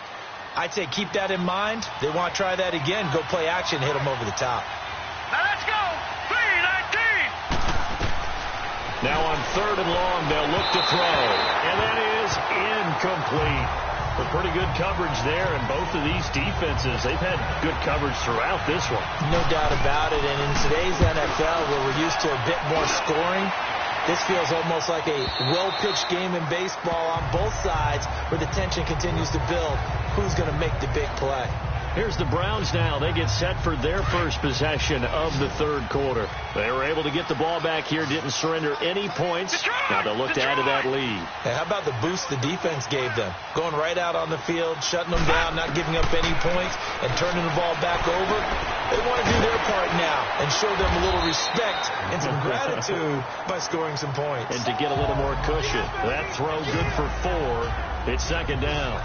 I'd say keep that in mind. They want to try that again. Go play action, hit them over the top. Now let's go. 3-19. Now on 3rd and long, they'll look to throw. And that is incomplete. But pretty good coverage there, and both of these defenses, they've had good coverage throughout this one. No doubt about it, and in today's NFL, where we're used to a bit more scoring, this feels almost like a well-pitched game in baseball on both sides, where the tension continues to build. Who's going to make the big play? Here's the Browns now. They get set for their first possession of the 3rd quarter. They were able to get the ball back here, didn't surrender any points. Now they'll look to add to that lead. And how about the boost the defense gave them? Going right out on the field, shutting them down, not giving up any points, and turning the ball back over. They want to do their part now and show them a little respect and some gratitude by scoring some points. And to get a little more cushion. That throw good for 4. It's 2nd down.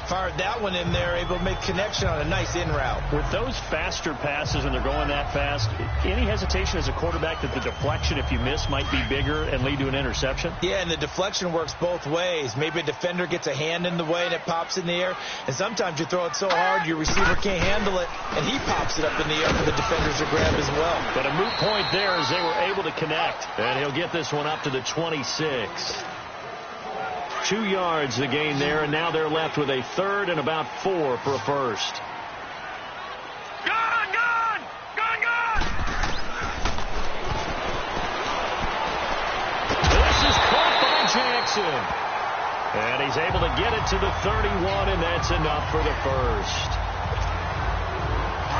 Fired that one in there, able to make connection on a nice in route. With those faster passes and they're going that fast, any hesitation as a quarterback that the deflection, if you miss, might be bigger and lead to an interception? Yeah, and the deflection works both ways. Maybe a defender gets a hand in the way and it pops in the air, and sometimes you throw it so hard your receiver can't handle it, and he pops it up in the air for the defenders to grab as well. But a moot point there as they were able to connect, and he'll get this one up to the 26. 2 yards the gain there, and now they're left with a 3rd and about 4 for a first. Gone! This is caught by Jackson. And he's able to get it to the 31, and that's enough for the first.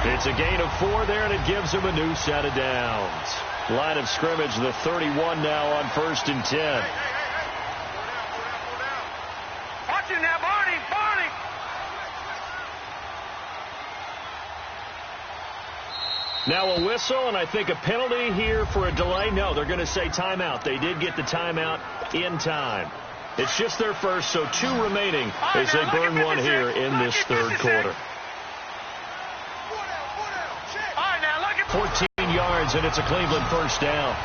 It's a gain of 4 there, and it gives him a new set of downs. Line of scrimmage, the 31 now on 1st and 10. Now, Barney! Now a whistle, and I think a penalty here for a delay. No, they're going to say timeout. They did get the timeout in time. It's just their first, so 2 remaining as they burn one here in this third quarter. 14 yards, and it's a Cleveland first down.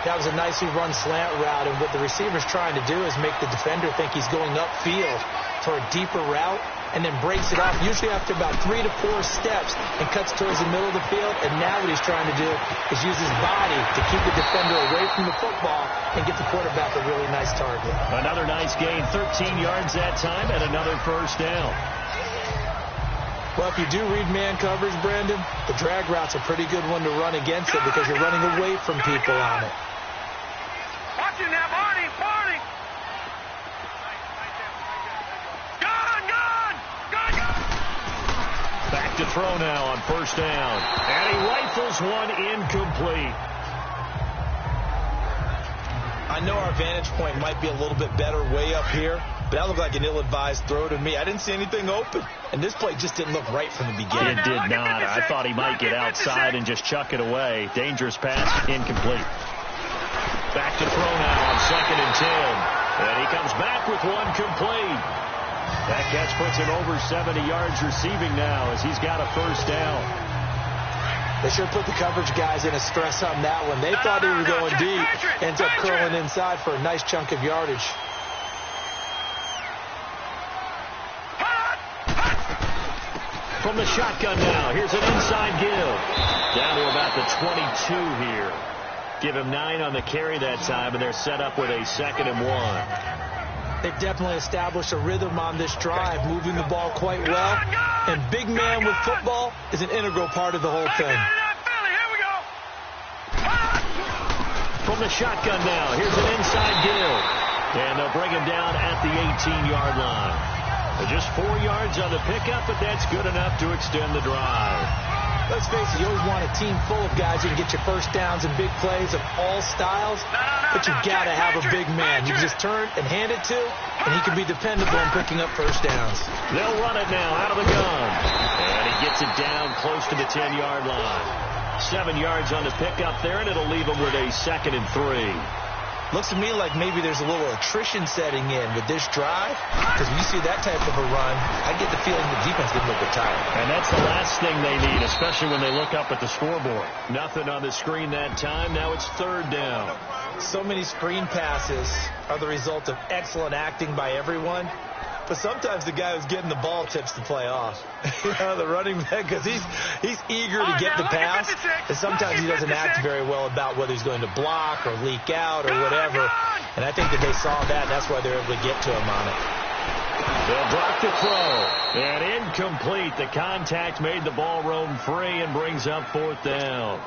That was a nicely run slant route, and what the receiver's trying to do is make the defender think he's going upfield for a deeper route, and then breaks it off, usually after about 3 to 4 steps, and cuts towards the middle of the field. And now what he's trying to do is use his body to keep the defender away from the football and get the quarterback a really nice target. Another nice gain, 13 yards that time, and another first down. Well, if you do read man coverage, Brandon, the drag route's a pretty good one to run against it because you're running away from people on it. Watch it now, Barney, Barney. Back to throw now on first down. And he rifles one incomplete. I know our vantage point might be a little bit better way up here, but that looked like an ill-advised throw to me. I didn't see anything open, and this play just didn't look right from the beginning. It did not. I thought he might get outside and just chuck it away. Dangerous pass, incomplete. Back to throw now on 2nd and 10. And he comes back with one complete. That catch puts him over 70 yards receiving now as he's got a first down. They sure put the coverage guys in a stress on that one. They thought he was going deep. Ends up curling inside for a nice chunk of yardage. From the shotgun now, here's an inside give. Down to about the 22 here. Give him 9 on the carry that time, and they're set up with a 2nd and 1. They've definitely established a rhythm on this drive, moving the ball quite well. And big man with football is an integral part of the whole thing. From the shotgun now, here's an inside give. And they'll bring him down at the 18-yard line. Just 4 yards on the pickup, but that's good enough to extend the drive. Let's face it, you always want a team full of guys who can get you first downs and big plays of all styles, but you got to have a big man. You can just turn and hand it to, and he can be dependable in picking up first downs. They'll run it now out of the gun, and he gets it down close to the 10-yard line. 7 yards on the pickup there, and it'll leave him with a 2nd and 3. Looks to me like maybe there's a little attrition setting in with this drive, because when you see that type of a run, I get the feeling the defense getting a little bit tired. And that's the last thing they need, especially when they look up at the scoreboard. Nothing on the screen that time. Now it's 3rd down. So many screen passes are the result of excellent acting by everyone. But sometimes the guy who's getting the ball tips the play off. You know, the running back, because he's eager to get the pass, and sometimes he doesn't act very well about whether he's going to block or leak out or whatever. And I think that they saw that, and that's why they're able to get to him on it. They'll drop the throw. And incomplete. The contact made the ball roam free and brings up 4th down.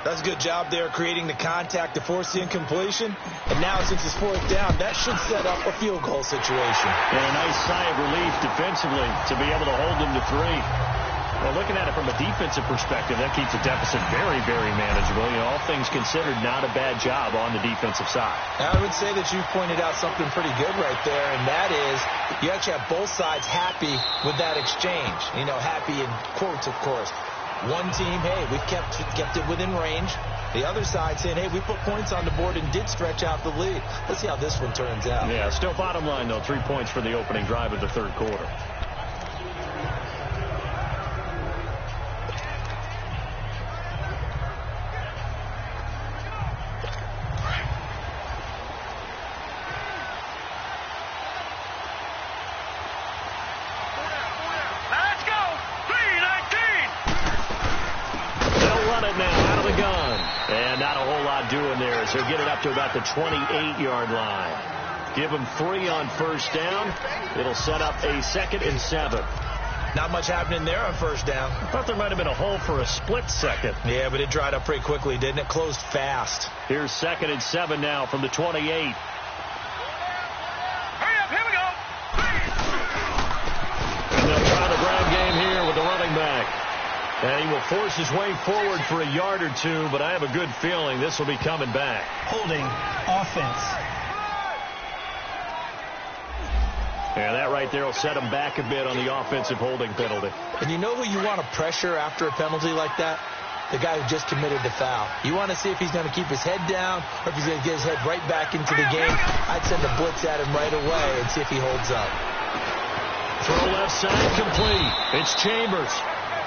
That's a good job there creating the contact to force the incompletion. And now since it's 4th down, that should set up a field goal situation. And a nice sigh of relief defensively to be able to hold them to 3. Well, looking at it from a defensive perspective, that keeps the deficit very, very manageable. You know, all things considered, not a bad job on the defensive side. I would say that you pointed out something pretty good right there, and that is you actually have both sides happy with that exchange. You know, happy in quotes, of course. One team, hey, we've kept it within range. The other side saying, hey, we put points on the board and did stretch out the lead. Let's see how this one turns out. Yeah, still bottom line, though, 3 points for the opening drive of the 3rd quarter. Doing there as they'll get it up to about the 28-yard line. Give them 3 on first down. It'll set up a 2nd and 7. Not much happening there on first down. I thought there might have been a hole for a split second. Yeah, but it dried up pretty quickly, didn't it? Closed fast. Here's 2nd and 7 now from the 28. Hurry up, here we go. And they'll try the ground game here with the running back. And he will force his way forward for a yard or 2, but I have a good feeling this will be coming back. Holding offense. And that right there will set him back a bit on the offensive holding penalty. And you know who you want to pressure after a penalty like that? The guy who just committed the foul. You want to see if he's going to keep his head down or if he's going to get his head right back into the game. I'd send a blitz at him right away and see if he holds up. Throw left side complete. It's Chambers.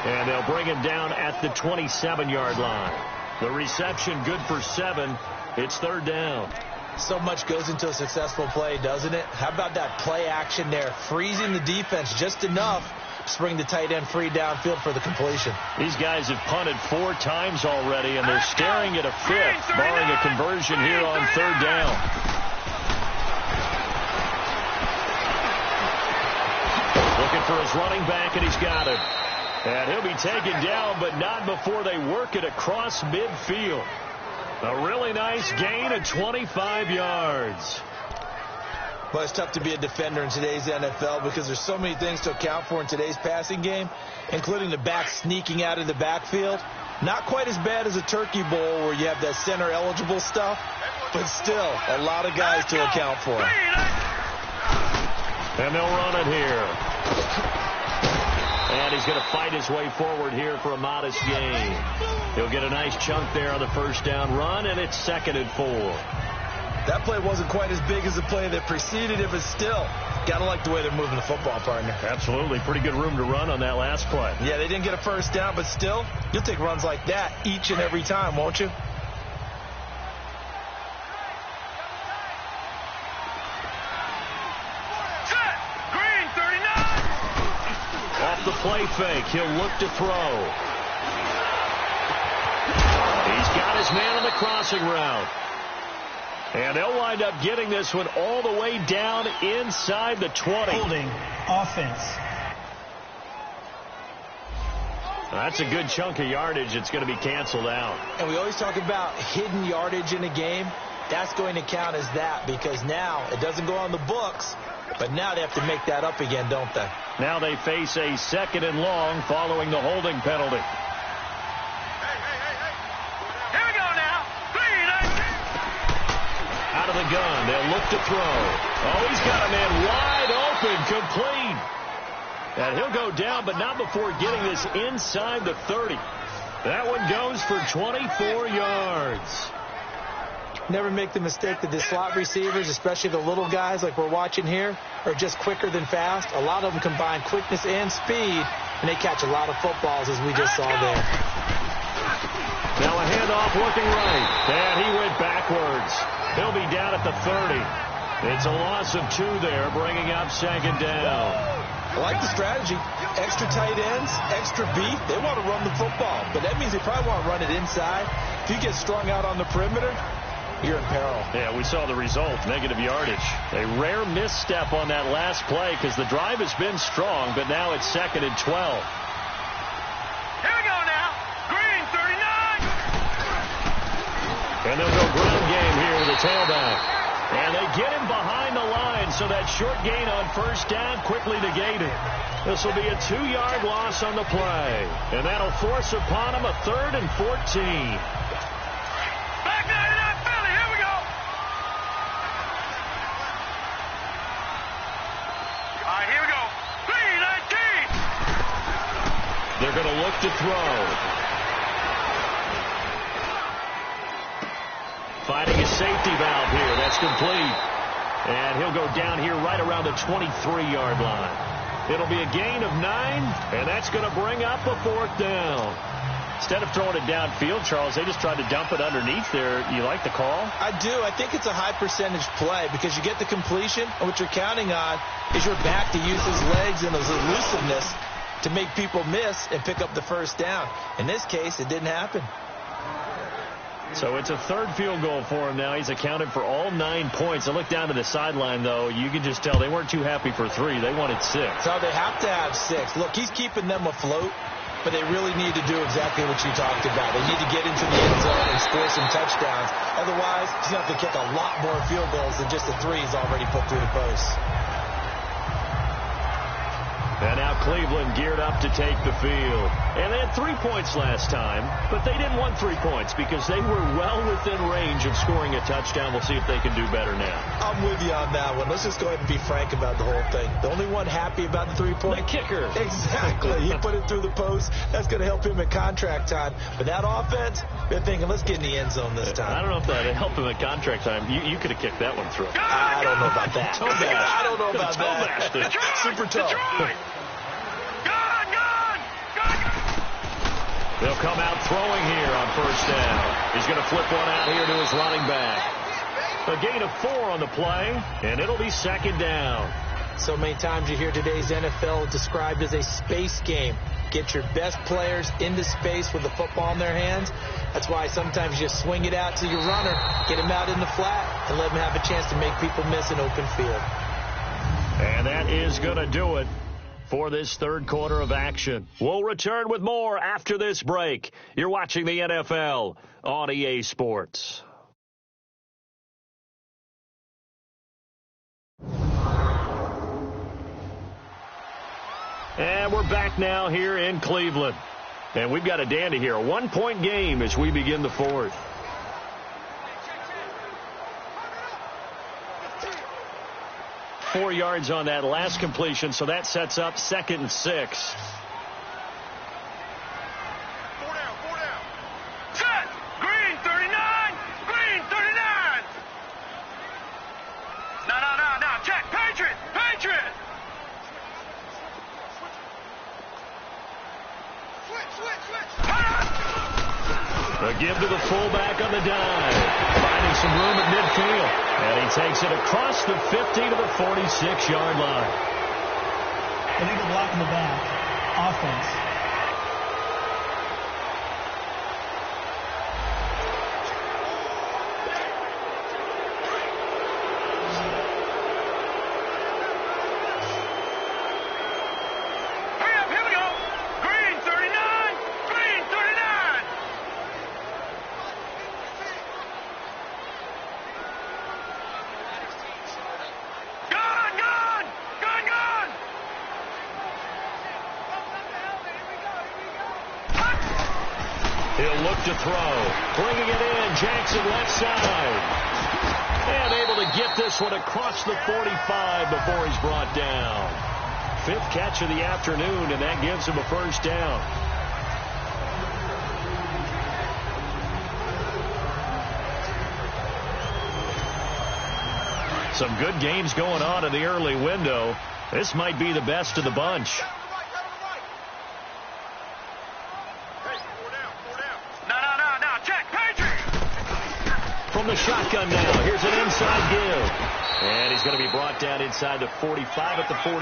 And they'll bring him down at the 27-yard line. The reception good for 7. It's third down. So much goes into a successful play, doesn't it? How about that play action there? Freezing the defense just enough to bring the tight end free downfield for the completion. These guys have punted 4 times already, and they're staring at a 5th, barring a conversion here on third down. Looking for his running back, and he's got it. And he'll be taken down, but not before they work it across midfield. A really nice gain of 25 yards. Well, it's tough to be a defender in today's NFL because there's so many things to account for in today's passing game, including the back sneaking out of the backfield. Not quite as bad as a turkey bowl where you have that center-eligible stuff, but still a lot of guys to account for. And they'll run it here. And he's going to fight his way forward here for a modest gain. He'll get a nice chunk there on the first down run, and it's 2nd and 4. That play wasn't quite as big as the play that preceded it, but still, got to like the way they're moving the football, partner. Absolutely. Pretty good room to run on that last play. Yeah, they didn't get a first down, but still, you'll take runs like that each and every time, won't you? The play fake. He'll look to throw. He's got his man on the crossing route. And they'll wind up getting this one all the way down inside the 20. Holding offense. That's a good chunk of yardage. It's going to be canceled out. And we always talk about hidden yardage in a game. That's going to count as that because now it doesn't go on the books. But now they have to make that up again, don't they? Now they face a 2nd and long following the holding penalty. Here we go now. Out of the gun. They'll look to throw. Oh, he's got a man wide open, complete. And he'll go down, but not before getting this inside the 30. That one goes for 24 yards. Never make the mistake that the slot receivers, especially the little guys like we're watching here, are just quicker than fast. A lot of them combine quickness and speed, and they catch a lot of footballs, as we just saw there. Now a handoff looking right, and he went backwards. He'll be down at the 30. It's a loss of 2 there, bringing up 2nd down. I like the strategy. Extra tight ends, extra beat. They want to run the football, but that means they probably want to run it inside. If you get strung out on the perimeter, you're in peril. Yeah, we saw the result, negative yardage. A rare misstep on that last play because the drive has been strong, but now it's 2nd and 12. Here we go now. Green, 39. And they'll go ground game here with a tailback. And they get him behind the line, so that short gain on first down quickly negated. This will be a 2-yard loss on the play. And that'll force upon him a 3rd and 14. They're going to look to throw. Finding a safety valve here. That's complete. And he'll go down here right around the 23-yard line. It'll be a gain of 9, and that's going to bring up a 4th down. Instead of throwing it downfield, Charles, they just tried to dump it underneath there. You like the call? I do. I think it's a high percentage play because you get the completion, and what you're counting on is your back to use his legs and his elusiveness to make people miss and pick up the first down. In this case, it didn't happen. So it's a 3rd field goal for him now. He's accounted for all 9 points. I look down to the sideline, though. You can just tell they weren't too happy for 3. They wanted 6. So they have to have 6. Look, he's keeping them afloat, but they really need to do exactly what you talked about. They need to get into the end zone and score some touchdowns. Otherwise, he's going to have to kick a lot more field goals than just the 3 he's already put through the post. And now Cleveland geared up to take the field. And they had 3 points last time, but they didn't want 3 points because they were well within range of scoring a touchdown. We'll see if they can do better now. I'm with you on that one. Let's just go ahead and be frank about the whole thing. The only one happy about the 3-point? The kicker. Exactly. He put it through the post. That's going to help him in contract time. But that offense, they're thinking, let's get in the end zone this time. I don't know if that helped him at contract time. You could have kicked that one through. I don't know about that. I don't know about that. Super tough. They'll come out throwing here on first down. He's going to flip one out here to his running back. A gain of 4 on the play, and it'll be second down. So many times you hear today's NFL described as a space game. Get your best players into space with the football in their hands. That's why sometimes you just swing it out to your runner, get him out in the flat, and let him have a chance to make people miss an open field. And that is going to do it for this third quarter of action. We'll return with more after this break. You're watching the NFL on EA Sports. And we're back now here in Cleveland. And we've got a dandy here. A 1-point game as we begin the fourth. Four yards on that last completion, so that sets up 2nd and 6. 4 down. Set! Green 39! Green 39! No. Check! Patriot! Switch! A give to the fullback on the dive. Finding some room at midfield. And he takes it across the 50 to the 46-yard line. Illegal block in the back. Offense. He'll look to throw. Bringing it in. Jackson left side. And able to get this one across the 45 before he's brought down. 5th catch of the afternoon, and that gives him a first down. Some good games going on in the early window. This might be the best of the bunch. From the shotgun now. Here's an inside give. And he's going to be brought down inside the 45 at the 43.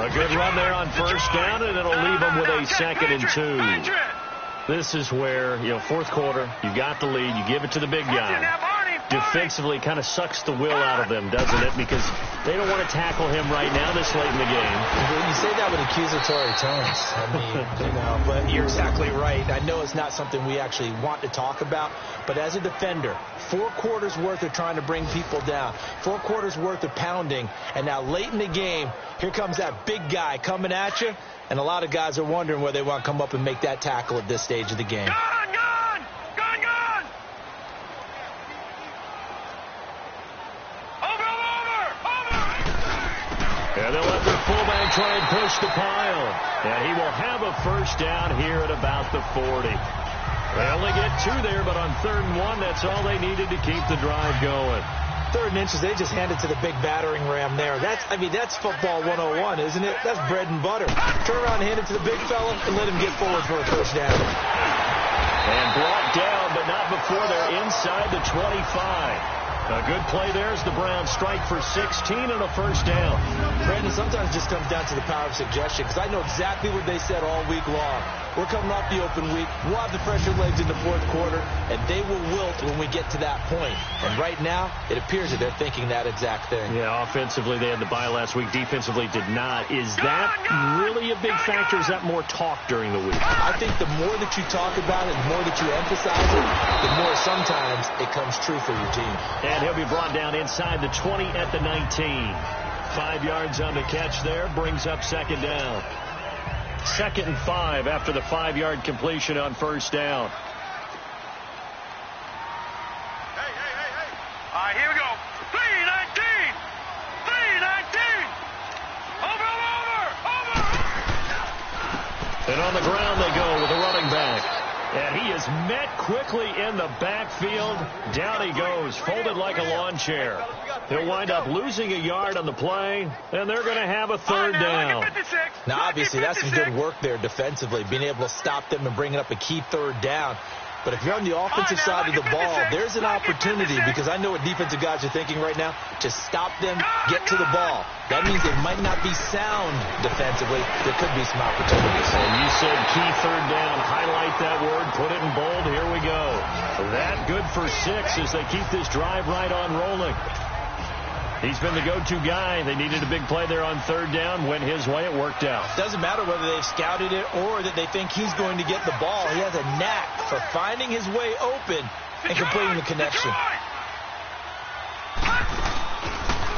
A good run there on first down, and it'll leave him with a 2nd and 2. This is where, fourth quarter, you got the lead, you give it to the big guy. Defensively kind of sucks the will out of them, doesn't it? Because they don't want to tackle him right now this late in the game. Well, you say that with accusatory tones. But you're exactly right. I know it's not something we actually want to talk about, but as a defender, 4 quarters worth of trying to bring people down, 4 quarters worth of pounding, and now late in the game, here comes that big guy coming at you, and a lot of guys are wondering where they want to come up and make that tackle at this stage of the game. And they'll let their fullback try and push the pile. And he will have a first down here at about the 40. They only get 2 there, but on 3rd and 1, that's all they needed to keep the drive going. 3rd and inches, they just hand it to the big battering ram there. That's football 101, isn't it? That's bread and butter. Turn around and hand it to the big fella and let him get forward for a first down. And brought down, but not before they're inside the 25. A good play there as the Browns strike for 16 and a first down. Brandon, sometimes it just comes down to the power of suggestion, because I know exactly what they said all week long. We're coming off the open week. We'll have the fresher legs in the fourth quarter, and they will wilt when we get to that point. And right now, it appears that they're thinking that exact thing. Yeah, offensively, they had the bye last week. Defensively, did not. Is that really a big factor? Is that more talk during the week? I think the more that you talk about it, the more that you emphasize it, the more sometimes it comes true for your team. And he'll be brought down inside the 20 at the 19. 5 yards on the catch there, brings up 2nd down. 2nd and 5 after the 5-yard completion on first down. All right, here we go. 319. 319. Over. And on the ground they go with the running back. And he is met quickly in the backfield. Down he goes, folded like a lawn chair. He'll wind up losing a yard on the play, and they're going to have a 3rd down. Now, obviously, that's some good work there defensively, being able to stop them and bringing up a key 3rd down. But if you're on the offensive side of the ball, there's an opportunity, because I know what defensive guys are thinking right now, to stop them, get to the ball. That means they might not be sound defensively. There could be some opportunities. And you said key 3rd down. Highlight that word. Put it in bold. Here we go. That good for 6 as they keep this drive right on rolling. He's been the go-to guy. They needed a big play there on 3rd down. Went his way. It worked out. Doesn't matter whether they've scouted it or that they think he's going to get the ball. He has a knack for finding his way open and completing the connection.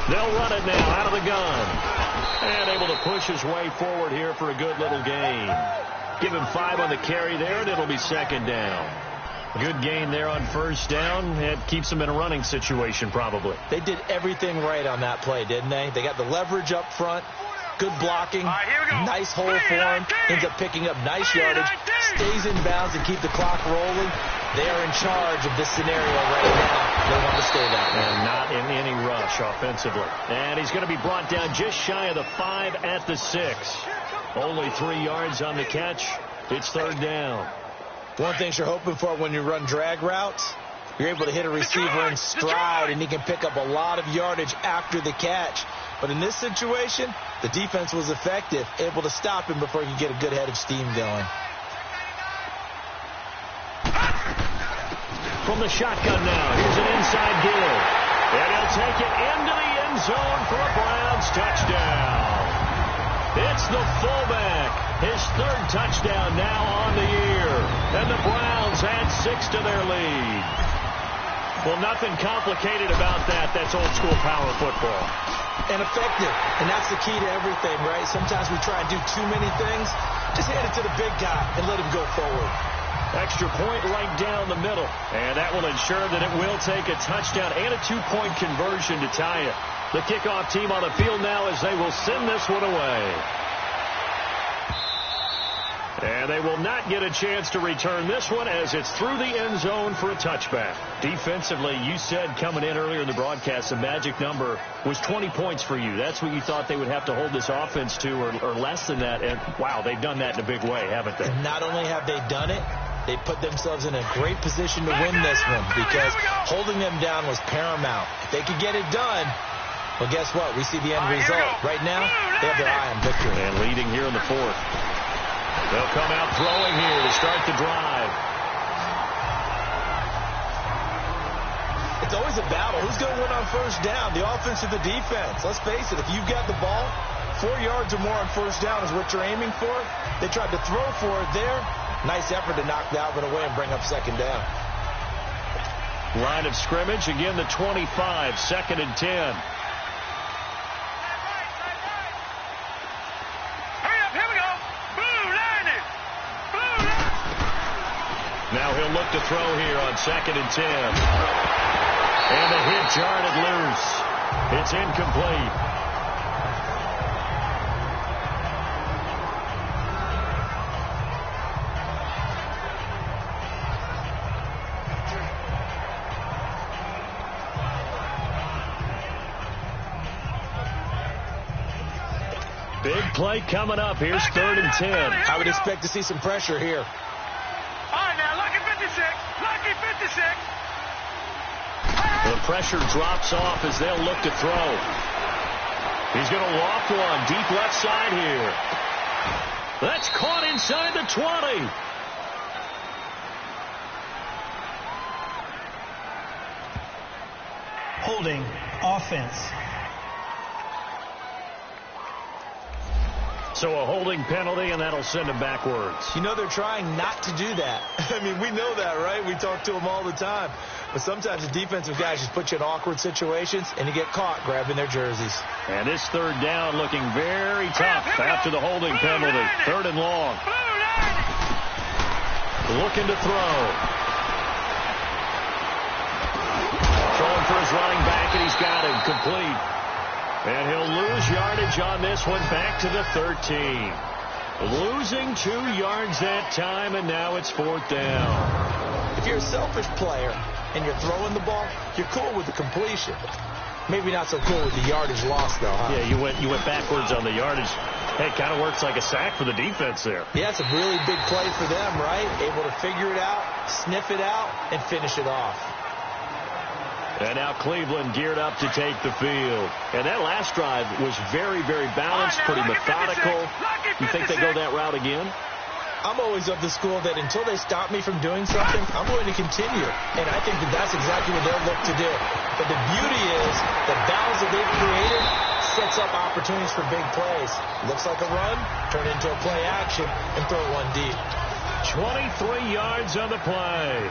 They'll run it now out of the gun. And able to push his way forward here for a good little gain. Give him 5 on the carry there, and it'll be 2nd down. Good gain there on 1st down. It keeps them in a running situation probably. They did everything right on that play, didn't they? They got the leverage up front, good blocking, nice hole for him, ends up picking up nice yardage, stays in bounds and keep the clock rolling. They are in charge of this scenario right now. They want to stay that way. And not in any rush offensively. And he's going to be brought down just shy of the 5 at the 6. Only 3 yards on the catch. It's 3rd down. One thing you're hoping for when you run drag routes, you're able to hit a receiver in stride, and he can pick up a lot of yardage after the catch. But in this situation, the defense was effective, able to stop him before he could get a good head of steam going. From the shotgun now, here's an inside give. And he'll take it into the end zone for a Browns touchdown. It's the fullback. His 3rd touchdown now on the year. And the Browns add 6 to their lead. Well, nothing complicated about that. That's old school power football. And effective. And that's the key to everything, right? Sometimes we try and do too many things. Just hand it to the big guy and let him go forward. Extra point right down the middle. And that will ensure that it will take a touchdown and a 2-point conversion to tie it. The kickoff team on the field now as they will send this one away. And they will not get a chance to return this one as it's through the end zone for a touchback. Defensively, you said coming in earlier in the broadcast, the magic number was 20 points for you. That's what you thought they would have to hold this offense to, or less than that. And, wow, they've done that in a big way, haven't they? And not only have they done it, they put themselves in a great position to win this one because holding them down was paramount. If they could get it done, well, guess what? We see the end result. Right now, they have their eye on victory. And leading here in the 4th. They'll come out throwing here to start the drive. It's always a battle. Who's going to win on 1st down? The offense or the defense? Let's face it, if you've got the ball, 4 yards or more on 1st down is what you're aiming for. They tried to throw for it there. Nice effort to knock that one away and bring up 2nd down. Line of scrimmage, again the 25, 2nd and 10. Now he'll look to throw here on 2nd and 10. And the hit jarred loose. It's incomplete. Big play coming up. Here's 3rd and 10. I would expect to see some pressure here. The pressure drops off as they'll look to throw. He's going to loft one deep left side here. That's caught inside the 20. Holding offense. So a holding penalty, and that'll send him backwards. You know they're trying not to do that. I mean, we know that, right? We talk to them all the time. But sometimes the defensive guys just put you in awkward situations, and you get caught grabbing their jerseys. And this third down looking very tough after the holding penalty. Third and long. Looking to throw. Throwing for his running back, and he's got him complete. And he'll lose yardage on this one, back to the 13. Losing 2 yards that time, and now it's 4th down. If you're a selfish player and you're throwing the ball, you're cool with the completion. Maybe not so cool with the yardage loss, though, huh? Yeah, you went backwards on the yardage. Hey, it kind of works like a sack for the defense there. Yeah, it's a really big play for them, right? Able to figure it out, sniff it out, and finish it off. And now Cleveland geared up to take the field. And that last drive was very, very balanced, pretty methodical. You think they go that route again? I'm always of the school that until they stop me from doing something, I'm going to continue. And I think that that's exactly what they'll look to do. But the beauty is the balance that they've created sets up opportunities for big plays. Looks like a run, turn into a play action, and throw one deep. 23 yards on the play.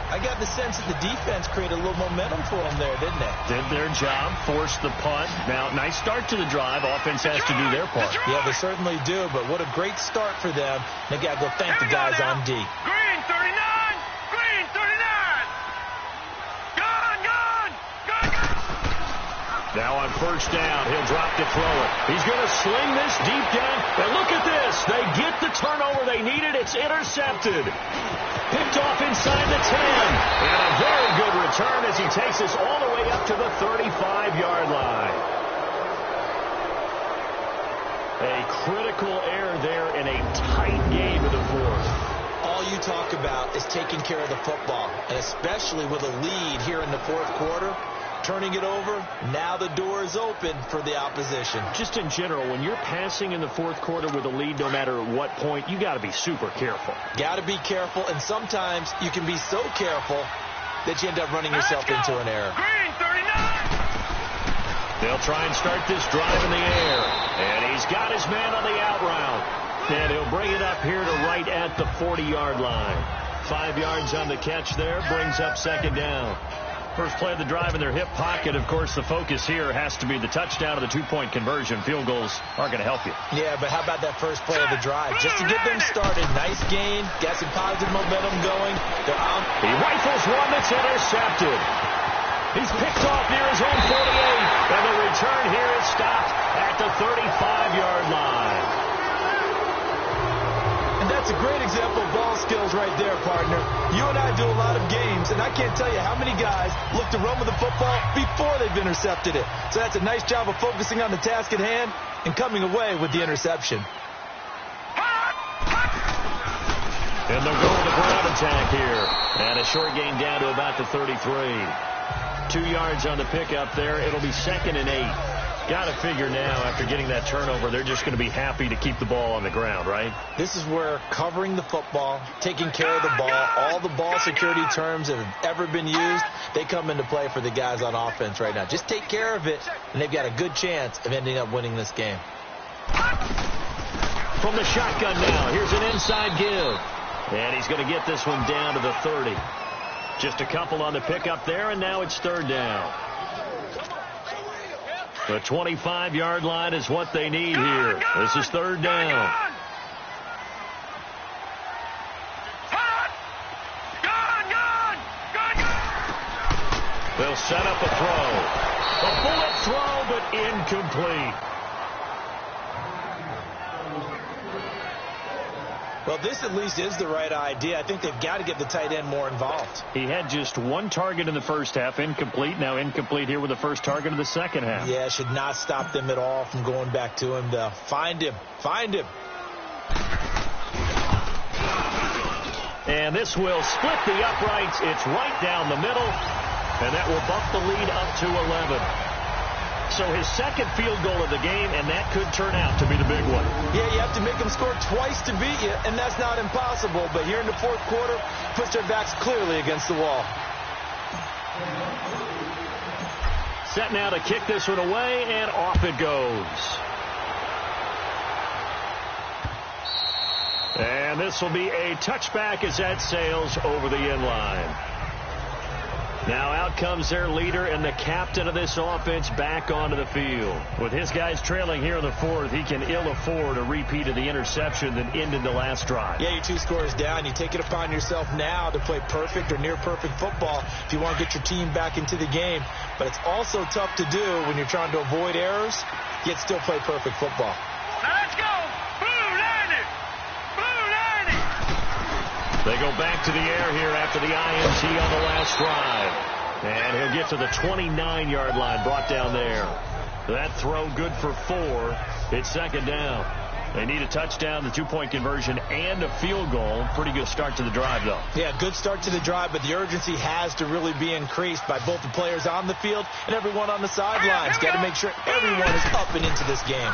I got the sense that the defense created a little momentum for them there, didn't they? Did their job, forced the punt. Now, nice start to the drive. Offense has to do their part. Yeah, they certainly do, but what a great start for them. They got to go thank the guys on D. Green 39! Green 39! Gone! Now on first down, he'll drop to throw it. He's going to sling this deep down. And look at this. They get the turnover they needed. It's intercepted. Picked off inside the 10. And a very good return as he takes us all the way up to the 35-yard line. A critical error there in a tight game in the fourth. All you talk about is taking care of the football, and especially with a lead here in the fourth quarter. Turning it over, now the door is open for the opposition. Just in general, when you're passing in the fourth quarter with a lead, no matter what point, you got to be super careful. Got to be careful, and sometimes you can be so careful that you end up running yourself into an error. Green 39! They'll try and start this drive in the air, and he's got his man on the out route. And he'll bring it up here to right at the 40-yard line. 5 yards on the catch there, brings up second down. First play of the drive in their hip pocket. Of course, the focus here has to be the touchdown of the two-point conversion. Field goals aren't going to help you. Yeah, but how about that first play of the drive? Just to get them started. Nice gain. Got some positive momentum going. They're out. He rifles one that's intercepted. He's picked off near his own 48. And the return here is stopped at the 35-yard line. And that's a great example of ball skills right there, partner. You and I do a lot of games, and I can't tell you how many guys look to run with the football before they've intercepted it. So that's a nice job of focusing on the task at hand and coming away with the interception. And they'll go with the ground attack here. And a short gain down to about the 33. 2 yards on the pickup there. It'll be 2nd and 8. Got to figure now, after getting that turnover, they're just going to be happy to keep the ball on the ground, right? This is where covering the football, taking care of the ball, all the ball security terms that have ever been used, they come into play for the guys on offense right now. Just take care of it, and they've got a good chance of ending up winning this game. From the shotgun now, here's an inside give. And he's going to get this one down to the 30. Just a couple on the pickup there, and now it's third down. The 25-yard line is what they need here. This is third down. They'll set up a throw. A bullet throw, but incomplete. Well, this at least is the right idea. I think they've got to get the tight end more involved. He had just one target in the first half, incomplete. Now incomplete here with the first target of the second half. Yeah, should not stop them at all from going back to him, though. Find him. Find him. And this will split the uprights. It's right down the middle. And that will bump the lead up to 11. So his second field goal of the game, and that could turn out to be the big one. Yeah, you have to make them score twice to beat you, and that's not impossible. But here in the fourth quarter, puts their backs clearly against the wall. Set now to kick this one away, and off it goes. And this will be a touchback as that sails over the end line. Now out comes their leader and the captain of this offense back onto the field. With his guys trailing here in the fourth, he can ill afford a repeat of the interception that ended the last drive. Yeah, you're 2 scores down. You take it upon yourself now to play perfect or near perfect football if you want to get your team back into the game. But it's also tough to do when you're trying to avoid errors, yet still play perfect football. Now let's go. Blue 90. Blue 90. They go back to the air here after the INT on the last drive. And he'll get to the 29-yard line, brought down there. That throw good for 4. It's second down. They need a touchdown, the 2-point conversion, and a field goal. Pretty good start to the drive, though. Yeah, good start to the drive, but the urgency has to really be increased by both the players on the field and everyone on the sidelines. Got to make sure everyone is up and into this game.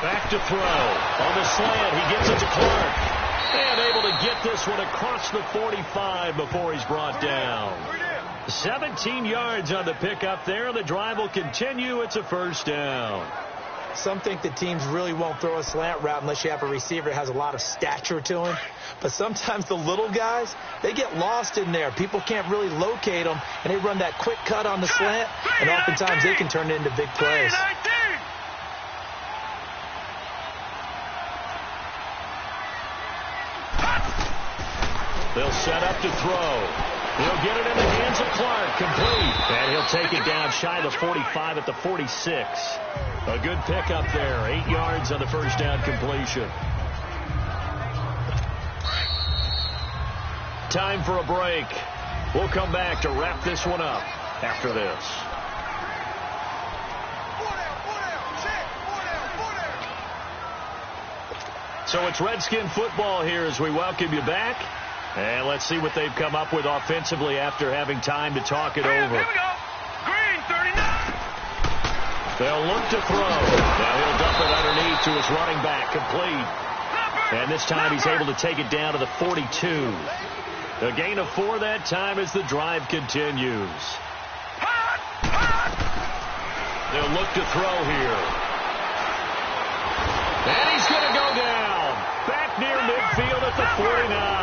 Back to throw. On the slant, he gets it to Clark. And able to get this one across the 45 before he's brought down. 17 yards on the pickup there. The drive will continue. It's a first down. Some think that teams really won't throw a slant route unless you have a receiver that has a lot of stature to him. But sometimes the little guys, they get lost in there. People can't really locate them, and they run that quick cut on the slant, and oftentimes they can turn it into big plays. They'll set up to throw. He'll get it in the hands of Clark. Complete. And he'll take it down shy of the 45 at the 46. A good pickup there. 8 yards on the first down completion. Time for a break. We'll come back to wrap this one up after this. So it's Redskin football here as we welcome you back. And let's see what they've come up with offensively after having time to talk it over. Here we go. Green 39. They'll look to throw. Now he'll dump it underneath to his running back. Complete. And this time he's able to take it down to the 42. A gain of 4 that time as the drive continues. They'll look to throw here. And he's going to go down. Back near midfield at the 49.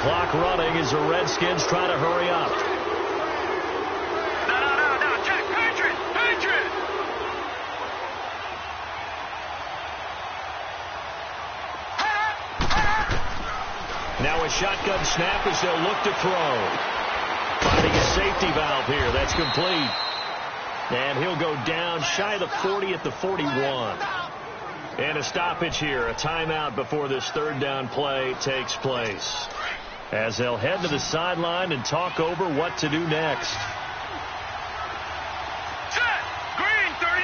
Clock running as the Redskins try to hurry up. No. Check. Patriot. Now a shotgun snap as they'll look to throw. Finding a safety valve here. That's complete. And he'll go down shy of the 40 at the 41. And a stoppage here. A timeout before this third down play takes place. As they'll head to the sideline and talk over what to do next. Check. Green 39.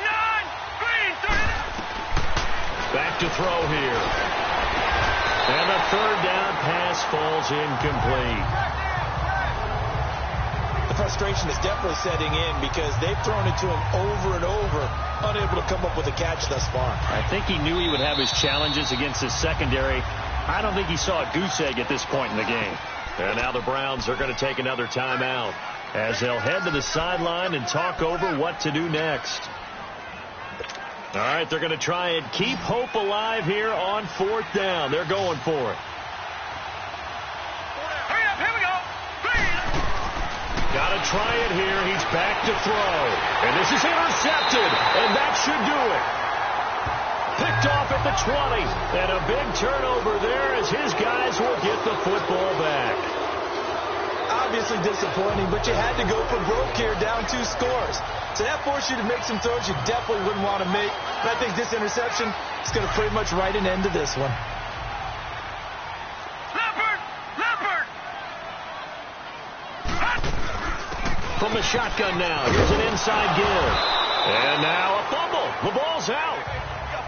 Green 39. Back to throw here. And the third down pass falls incomplete. The frustration is definitely setting in because they've thrown it to him over and over, unable to come up with a catch thus far. I think he knew he would have his challenges against his secondary. I don't think he saw a goose egg at this point in the game. And now the Browns are going to take another timeout as they'll head to the sideline and talk over what to do next. All right, they're going to try and keep hope alive here on 4th down. They're going for it. Hurry up. Here we go. Green. Got to try it here. He's back to throw. And this is intercepted. And that should do it. Picked off at the 20. And a big turnover there as his guys will get the football back. Obviously disappointing, but you had to go for broke here, down 2 scores. So that forced you to make some throws you definitely wouldn't want to make. But I think this interception is going to pretty much write an end to this one. Leopard. From the shotgun now. Here's an inside give. And now a fumble. The ball's out.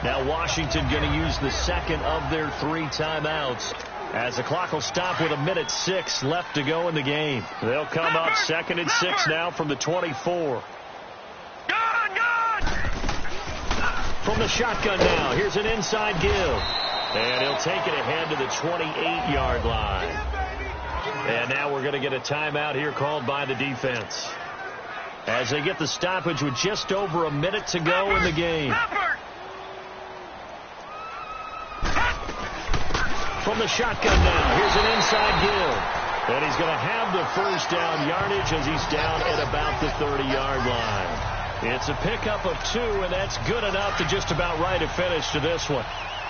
Now Washington going to use the second of their 3 timeouts as the clock will stop with 1:06 left to go in the game. They'll come up 2nd and 6 now from the 24. Gone. From the shotgun now. Here's an inside give. And he'll take it ahead to the 28-yard line. And now we're going to get a timeout here called by the defense as they get the stoppage with just over a minute to go in the game. From the shotgun now. Here's an inside give. And he's going to have the first down yardage as he's down at about the 30-yard line. It's a pickup of 2, and that's good enough to just about write a finish to this one.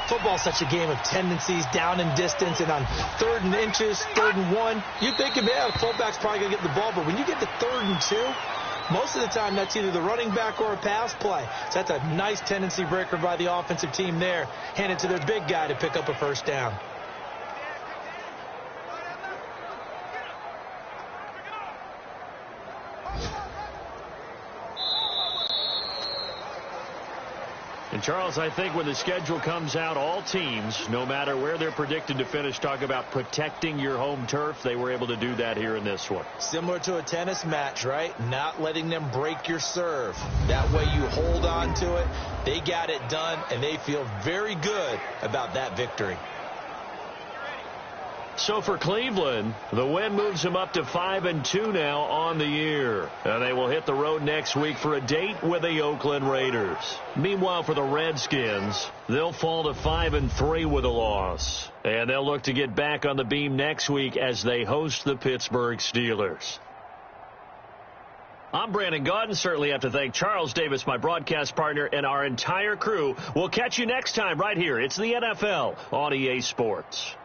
Football's such a game of tendencies, down and distance, and on 3rd and inches, 3rd and 1, you think, yeah, the fullback's probably going to get the ball, but when you get to 3rd and 2, most of the time that's either the running back or a pass play. So that's a nice tendency breaker by the offensive team there. Hand it to their big guy to pick up a first down. And, Charles, I think when the schedule comes out, all teams, no matter where they're predicted to finish, talk about protecting your home turf. They were able to do that here in this one. Similar to a tennis match, right? Not letting them break your serve. That way you hold on to it. They got it done, and they feel very good about that victory. So for Cleveland, the win moves them up to 5-2 now on the year. And they will hit the road next week for a date with the Oakland Raiders. Meanwhile, for the Redskins, they'll fall to 5-3 with a loss. And they'll look to get back on the beam next week as they host the Pittsburgh Steelers. I'm Brandon Gaudin. Certainly have to thank Charles Davis, my broadcast partner, and our entire crew. We'll catch you next time right here. It's the NFL on EA Sports.